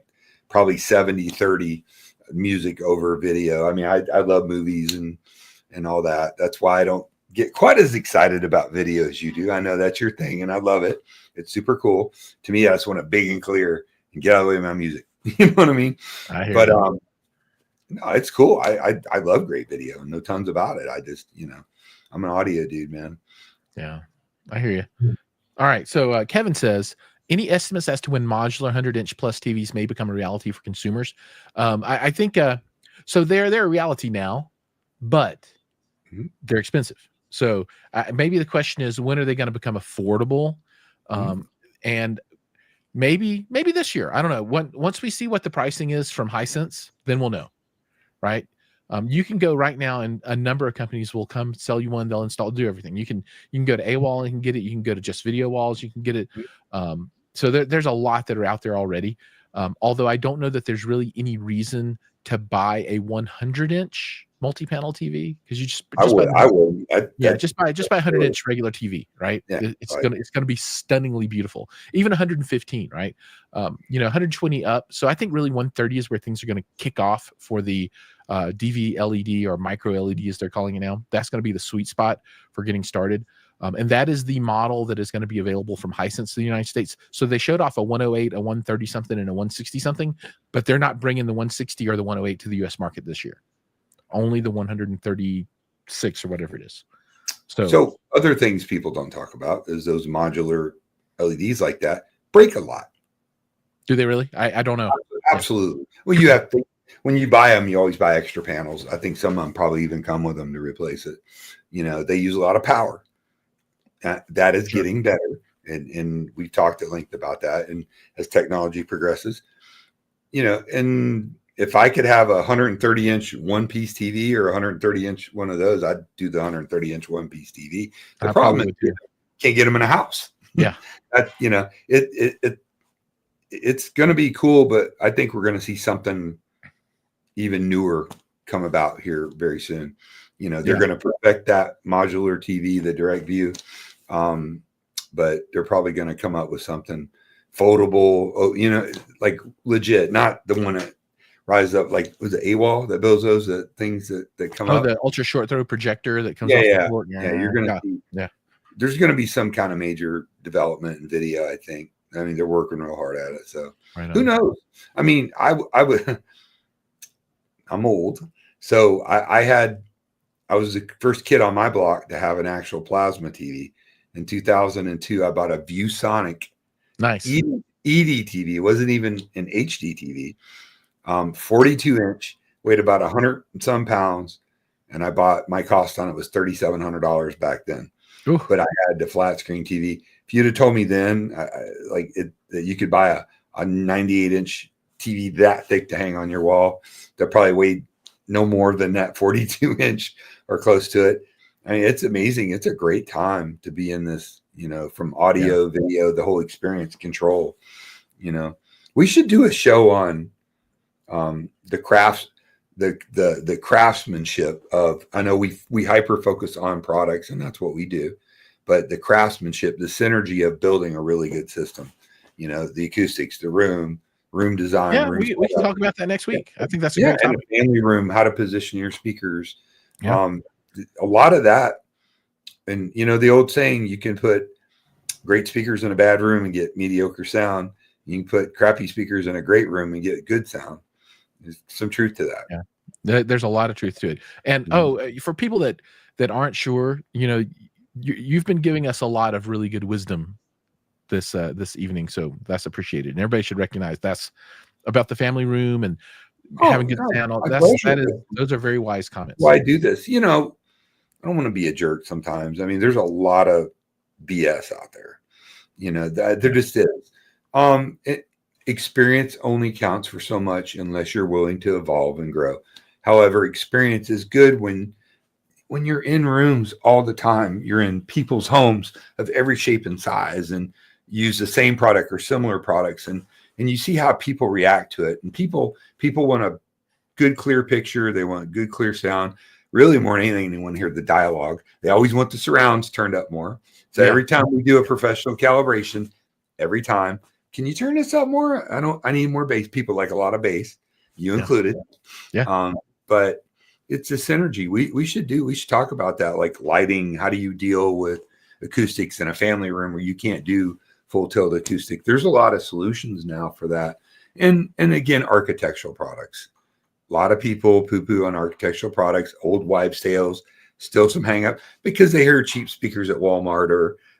probably 70-30 music over video. I mean, I love movies and all that. That's why I don't get quite as excited about video as you do. I know that's your thing, and I love it. It's super cool. To me, I just want it big and clear and get out of the way of my music. You know what I mean? I hear But you. no, it's cool. I love great video. No tons about it. I just, I'm an audio dude, man. Yeah, I hear you. All right. So Kevin says, any estimates as to when modular 100-inch plus TVs may become a reality for consumers? I think so. They're a reality now, but they're expensive. So maybe the question is, when are they going to become affordable? And maybe this year. I don't know. Once we see what the pricing is from Hisense, then we'll know, right? You can go right now, and a number of companies will come sell you one. They'll install, do everything. You can go to AWOL and you can get it. You can go to Just Video Walls. You can get it. So there's a lot that are out there already. Although I don't know that there's really any reason to buy a 100-inch multi-panel TV, because you just I would. Just buy a 100-inch regular TV, right? Yeah, it's gonna be stunningly beautiful. Even 115, right? 120 up. So I think really 130 is where things are going to kick off for the DV LED or micro LED, as they're calling it now. That's going to be the sweet spot for getting started. And that is the model that is going to be available from Hisense to the United States. So they showed off a 108, a 130 something, and a 160 something, but they're not bringing the 160 or the 108 to the US market this year. Only the 136 or whatever it is. So other things people don't talk about is those modular LEDs like that break a lot. Do they really? I don't know. Absolutely. Well, you have to, when you buy them, you always buy extra panels. I think some of them probably even come with them to replace it. They use a lot of power. That is getting better. And we talked at length about that. And as technology progresses, and if I could have a 130-inch one-piece TV or 130-inch one of those, I'd do the 130-inch one-piece TV. The problem is you can't get them in a house. Yeah. It's going to be cool, but I think we're going to see something even newer come about here very soon. They're going to perfect that modular TV, the direct view. But they're probably going to come up with something foldable, like legit, not the one that rise up, like was it AWOL that builds those things that come up? The ultra short throw projector that comes off the board. Yeah, you're gonna see. Yeah, there's gonna be some kind of major development in video. I think. I mean, they're working real hard at it. So who knows? I mean, I would. I'm old, so I was the first kid on my block to have an actual plasma TV. In 2002, I bought a ViewSonic. Nice. ED TV. It wasn't even an HD TV. 42-inch, weighed about 100 and some pounds, and my cost on it was $3,700 back then. Ooh. But I had the flat screen TV. If you'd have told me then, that you could buy a 98-inch TV that thick to hang on your wall, that probably weighed no more than that 42-inch or close to it. I mean, it's amazing. It's a great time to be in this, from audio, video, the whole experience, control. We should do a show on the crafts, the craftsmanship of. I know we hyper focus on products, and that's what we do, but the craftsmanship, the synergy of building a really good system. The acoustics, the room design. Yeah, we can talk about that next week. I think that's a great topic. And family room, how to position your speakers. Yeah. A lot of that, and the old saying, you can put great speakers in a bad room and get mediocre sound. You can put crappy speakers in a great room and get good sound. There's some truth to that. Yeah, there's a lot of truth to it. And for people that aren't sure, you've been giving us a lot of really good wisdom this evening, so that's appreciated. And everybody should recognize that's about the family room and having good sound. Those are very wise comments. Why do this? I don't want to be a jerk sometimes. I mean, there's a lot of BS out there. There just is. Experience only counts for so much unless you're willing to evolve and grow. However, experience is good when you're in rooms all the time. You're in people's homes of every shape and size, and use the same product or similar products, and you see how people react to it. And people want a good, clear picture. They want good, clear sound. really more than anything, they want to hear the dialogue. They always want the surrounds turned up more. So every time we do a professional calibration, every time, can you turn this up more? I need more bass. People like a lot of bass, you included. Yeah. But it's a synergy. We should talk about that, like lighting. How do you deal with acoustics in a family room where you can't do full tilt acoustic? There's a lot of solutions now for that. And again, architectural products. A lot of people poo-poo on architectural products, old wives' tales, still some hang up because they hear cheap speakers at Walmart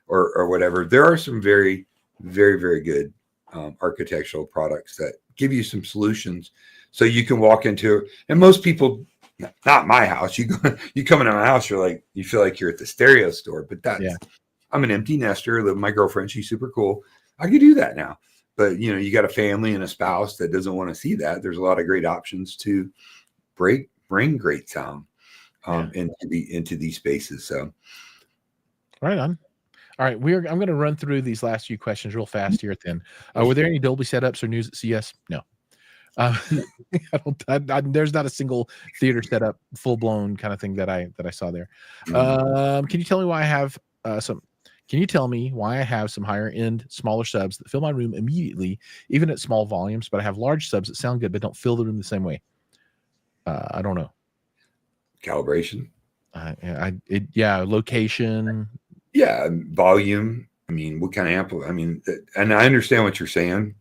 or whatever. There are some very, very, very good architectural products that give you some solutions. So you can walk into, and most people, not my house, you come into my house, you feel like you're at the stereo store, but I'm an empty nester, I live with my girlfriend, she's super cool. I could do that now. But you got a family and a spouse that doesn't want to see that. There's a lot of great options to bring great sound into these spaces. So right on. All right, I'm going to run through these last few questions real fast here at the end. Were there any Dolby setups or news at CS? No. There's not a single theater setup, full blown kind of thing that I saw there. Can you tell me why I have some? Can you tell me why I have some higher end, smaller subs that fill my room immediately, even at small volumes, but I have large subs that sound good but don't fill the room the same way? I don't know. Calibration. Location. Yeah, volume. I mean, what kind of amp? I mean, and I understand what you're saying.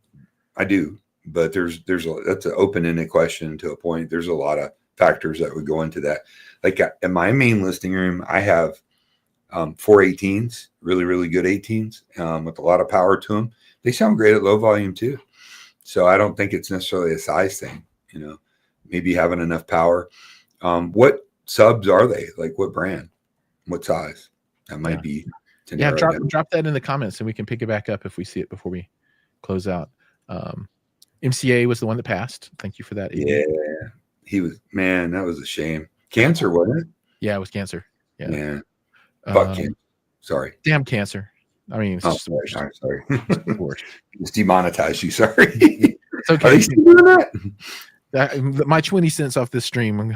I do, but that's an open-ended question to a point. There's a lot of factors that would go into that. Like in my main listing room, I have 4 18s, really, really good 18s with a lot of power to them. They sound great at low volume too. So I don't think it's necessarily a size thing, maybe having enough power. What subs are they? Like what brand? What size? That might be. Drop that in the comments and we can pick it back up if we see it before we close out. MCA was the one that passed. Thank you for that. Yeah, he was, man, that was a shame. Cancer, wasn't it? Yeah, it was cancer. Yeah. Fuck cancer. Sorry. Damn cancer. I mean, it's just the worst. I'm sorry. It's the worst. It's demonetized you. Sorry. It's okay. Are they still doing that? My 20 cents off this stream.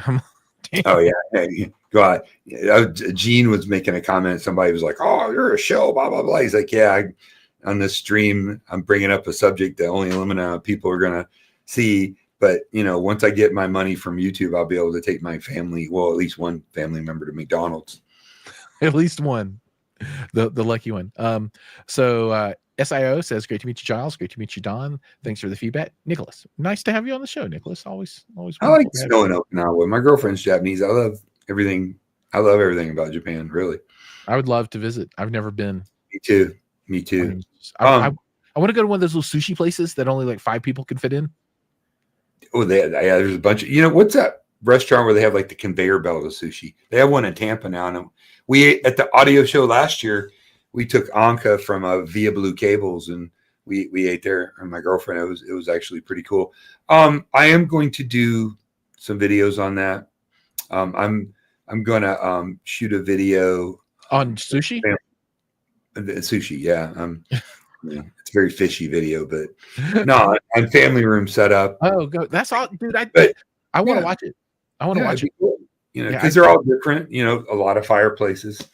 Oh yeah. Hey, go ahead. Gene was making a comment. Somebody was like, "Oh, you're a show." Blah blah blah. He's like, "Yeah, on this stream, I'm bringing up a subject that only a limited amount of people are gonna see." But once I get my money from YouTube, I'll be able to take my family, well, at least one family member, to McDonald's. At least one, the lucky one. SIO says, "Great to meet you, Jiles. Great to meet you, Don. Thanks for the feedback, Nicholas. Nice to have you on the show, Nicholas. Always. I like showing up now. With my girlfriend's Japanese, I love everything. I love everything about Japan. Really, I would love to visit. I've never been. Me too. I want to go to one of those little sushi places that only like 5 people can fit in. Oh, there's a bunch of, what's that restaurant where they have like the conveyor belt of sushi? They have one in Tampa now. And we, at the audio show last year, we took Anka from Via Blue Cables and we ate there, and my girlfriend. It was actually pretty cool. I am going to do some videos on that. I'm gonna shoot a video on sushi. Sushi, yeah. It's a very fishy video, but no, on family room setup. Oh, go! That's all, dude. I want to watch it. I want to watch it. Cool. Because they're all different. A lot of fireplaces.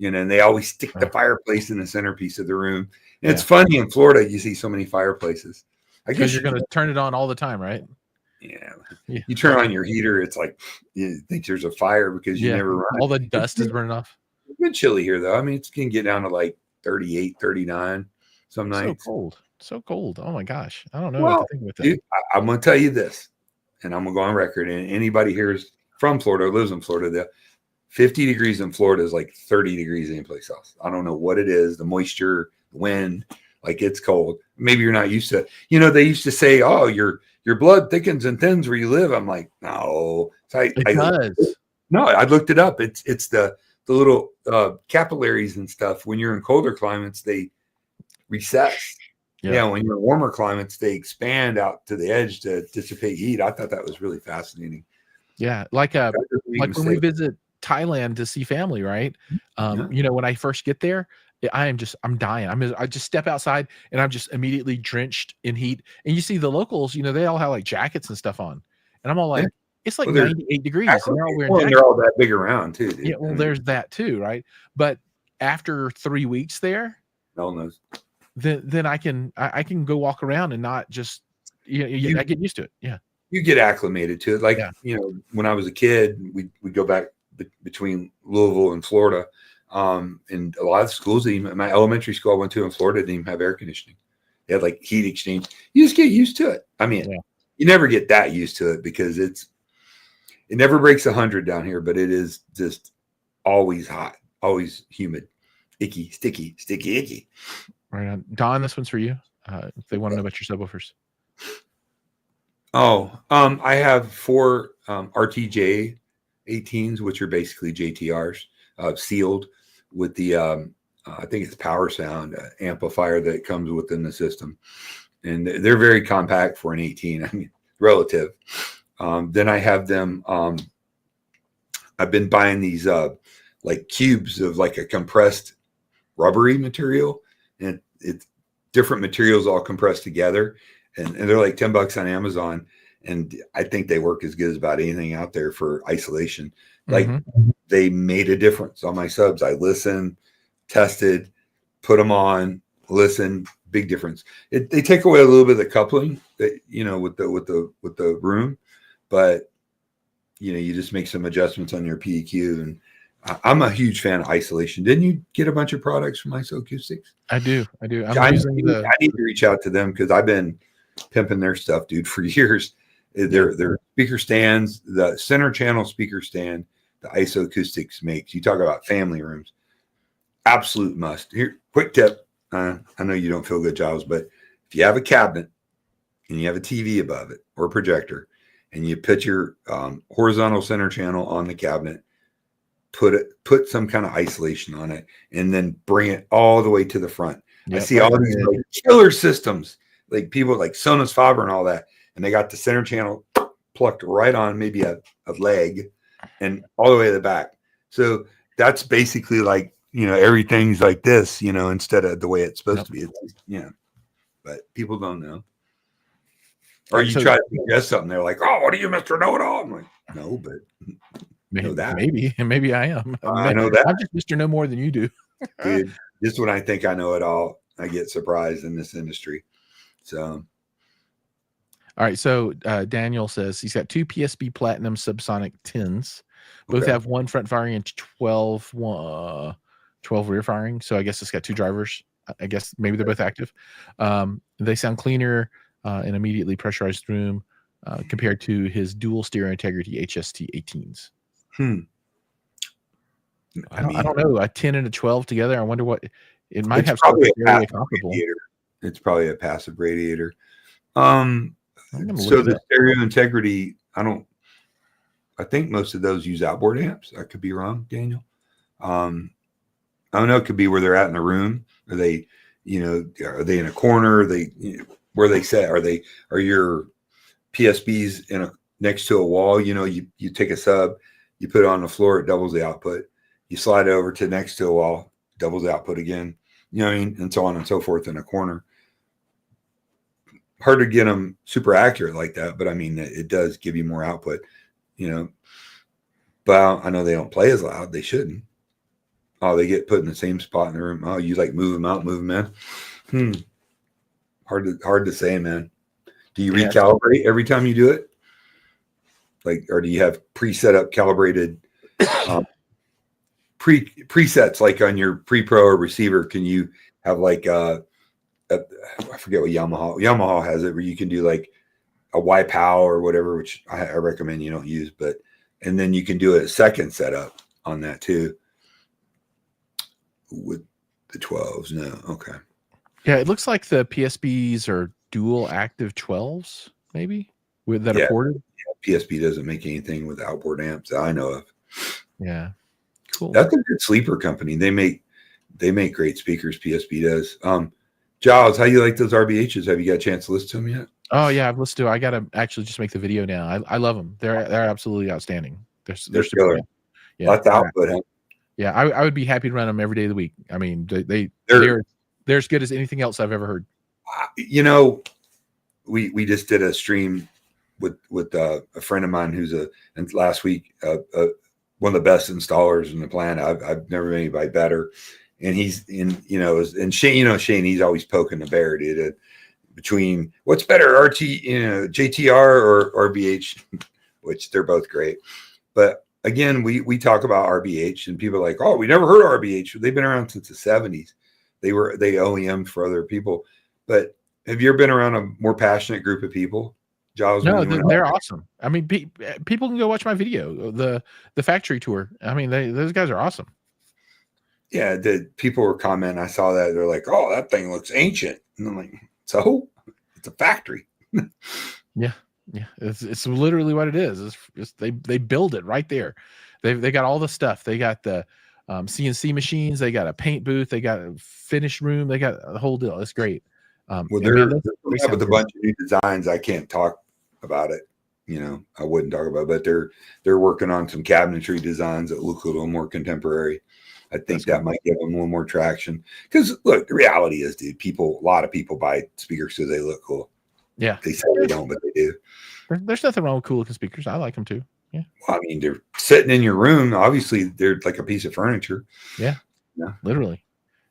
And they always stick the fireplace in the centerpiece of the room. And it's funny in Florida, you see so many fireplaces. I guess you're going to turn it on all the time, right? Yeah. You turn on your heater, it's like you think there's a fire because you never run. All the dust is burning off. It's been chilly here, though. I mean, it can get down to like 38, 39 some nights. So cold. Oh, my gosh. I don't know what to think with that. Dude, I'm going to tell you this, and I'm going to go on record. And anybody here is from Florida or lives in Florida, 50 degrees in Florida is like 30 degrees anyplace else. I don't know what it is, the moisture, the wind, like it's cold. Maybe you're not used to it. They used to say, "Oh, your blood thickens and thins where you live." I'm like, no. So it does. No, I looked it up. It's the little capillaries and stuff. When you're in colder climates, they recess. Yeah, when you're in warmer climates, they expand out to the edge to dissipate heat. I thought that was really fascinating. Yeah, like when we visit Thailand to see family, right? When I first get there, I'm dying. I just step outside and I'm just immediately drenched in heat. And you see the locals, they all have like jackets and stuff on, and I'm all like, it's like Well, they're 98 degrees, and they're all wearing and jackets. they're all that big around too, dude. Yeah, well, there's that too, right? But after 3 weeks there, no one knows. then I can go walk around and not just I get used to it. Yeah. You get acclimated to it. Like, Yeah. When I was a kid, we'd go back between Louisville and Florida. And a lot of schools, even my elementary school I went to in Florida, didn't even have air conditioning. They had like heat exchange. You just get used to it. I mean, you never get that used to it because it never breaks 100 down here, but it is just always hot, always humid, icky, sticky, icky. Right on. Don, this one's for you. If they want to know about your subwoofers. Oh, I have 4 RTJ 18s, which are basically JTRs, sealed with the I think it's Power Sound amplifier that comes within the system, and they're very compact for an 18. I mean, relative. Then I have them. I've been buying these like cubes of like a compressed rubbery material, and it's different materials all compressed together, and they're like $10 on Amazon. And I think they work as good as about anything out there for isolation. Like they made a difference on my subs. I listened, tested, put them on, listen, big difference. They take away a little bit of the coupling that, with the room, but you just make some adjustments on your PEQ. And I'm a huge fan of isolation. Didn't you get a bunch of products from ISO Acoustics? I do. I need to reach out to them because I've been pimping their stuff, dude, for years. Their speaker stands, the center channel speaker stand, the ISO Acoustics makes. You talk about family rooms, absolute must. Here, quick tip. I know you don't feel good, Jiles, but if you have a cabinet and you have a TV above it or a projector, and you put your horizontal center channel on the cabinet, put some kind of isolation on it, and then bring it all the way to the front. Yep, I see all these like killer systems, like people like Sonos Faber and all that. And they got the center channel plucked right on maybe a leg and all the way to the back. So that's basically like, everything's like this, instead of the way it's supposed to be. It's, but people don't know. Or you try to suggest something. They're like, oh, what are you, Mr. Know-It-All? I'm like, no, but maybe I am. I know that. I'm just Mr. Know More than you do. Dude, just when I think I know it all, I get surprised in this industry. So... All right, so Daniel says he's got 2 PSB Platinum Subsonic 10s. Both have one front firing and 12 rear firing. So I guess it's got 2 drivers. I guess maybe they're both active. They sound cleaner in immediately pressurized room compared to his dual stereo integrity HST 18s. I don't know. A 10 and a 12 together. I wonder what it might have. Probably comparable. It's probably a passive radiator. So the stereo integrity, I think most of those use outboard amps. I could be wrong, Daniel. I don't know. It could be where they're at in the room. Are they in a corner? Where they set? Are your PSBs next to a wall? You take a sub, you put it on the floor, it doubles the output. You slide it over to next to a wall, doubles the output again. You know what I mean? And so on and so forth in a corner. Hard to get them super accurate like that, but I mean, it does give you more output, but I know they don't play as loud. They shouldn't. Oh, they get put in the same spot in the room. Oh, you like move them out, move them in. Hard to say, man. Do you recalibrate every time you do it? Like, or do you have preset up calibrated presets like on your pre-pro or receiver? Can you have like I forget what Yamaha has it where you can do like a YPOW or whatever, which I recommend you don't use, and then you can do a second setup on that too with the 12s. No. Okay. Yeah. It looks like the PSBs are dual active 12s maybe that are ported. Yeah, PSB doesn't make anything with outboard amps that I know of. Yeah. Cool. That's a good sleeper company. They make great speakers. PSB does. Jiles, how you like those RBHs? Have you got a chance to listen to them yet? Oh yeah, I've listened to. I gotta actually just make the video now. I love them. They're absolutely outstanding. They're super good. Yeah, lots of output. Huh? Yeah, I would be happy to run them every day of the week. I mean, they're as good as anything else I've ever heard. We just did a stream with a friend of mine who's and last week one of the best installers in the planet. I've never met anybody better. And he's in, and Shane, he's always poking the bear, dude. Between what's better, JTR or RBH, which they're both great. But again, we talk about RBH and people are like, oh, we never heard of RBH. They've been around since the 70s. They OEM for other people. But have you ever been around a more passionate group of people? Giles, no, they're awesome. I mean, people can go watch my video, the factory tour. I mean, those guys are awesome. Yeah, the people were commenting. I saw that they're like, "Oh, that thing looks ancient," and I'm like, "So, it's a factory." Yeah, it's literally what it is. It's they build it right there. They got all the stuff. They got the CNC machines. They got a paint booth. They got a finish room. They got the whole deal. It's great. Well, they're with a bunch of new designs. I can't talk about it. I wouldn't talk about it, but they're working on some cabinetry designs that look a little more contemporary. I think that might give them a little more traction. Because look, the reality is, dude, a lot of people buy speakers because they look cool. Yeah, they say they don't, but they do. There's nothing wrong with cool looking speakers. I like them too. Yeah. Well, I mean, they're sitting in your room. Obviously, they're like a piece of furniture. Yeah. Literally.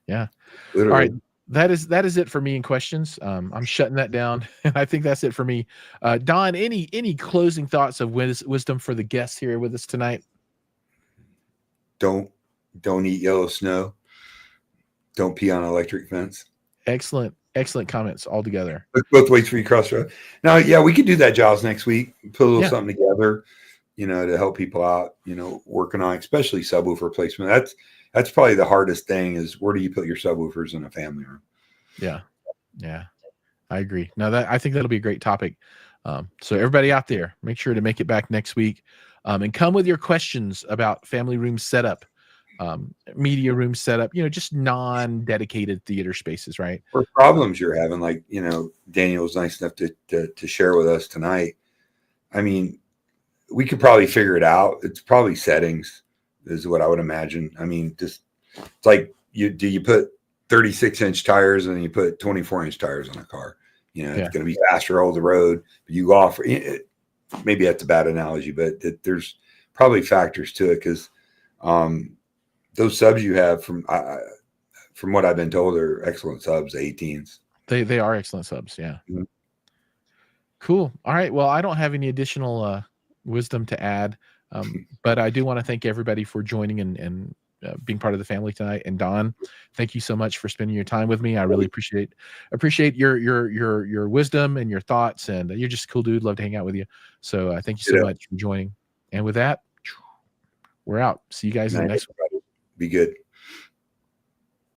Yeah. Literally. All right. That is it for me in questions. I'm shutting that down, and I think that's it for me. Don, any closing thoughts of wisdom for the guests here with us tonight? Don't eat yellow snow. Don't pee on an electric fence. Excellent comments altogether. Look both ways for you cross road. Now, yeah, we could do that, Giles, next week. Put a little something together, to help people out, working on, especially subwoofer placement. That's probably the hardest thing is where do you put your subwoofers in a family room? Yeah. I agree. Now I think that'll be a great topic. So everybody out there, make sure to make it back next week, and come with your questions about family room setup, media room setup, just non-dedicated theater spaces, right? Or problems you're having, like, Daniel was nice enough to share with us tonight. I mean, we could probably figure it out. It's probably settings is what I would imagine. I mean, just it's like you put 36-inch tires and then you put 24-inch tires on a car. It's going to be faster over the road. But you go off. Maybe that's a bad analogy, but there's probably factors to it because those subs you have, from what I've been told, are excellent subs. 18s. They are excellent subs. Yeah. Mm-hmm. Cool. All right. Well, I don't have any additional wisdom to add, but I do want to thank everybody for joining and being part of the family tonight. And Don, thank you so much for spending your time with me. I really appreciate your wisdom and your thoughts, and you're just a cool dude. Love to hang out with you. So thank you so much for joining. And with that, we're out. See you guys in the next one. Be good.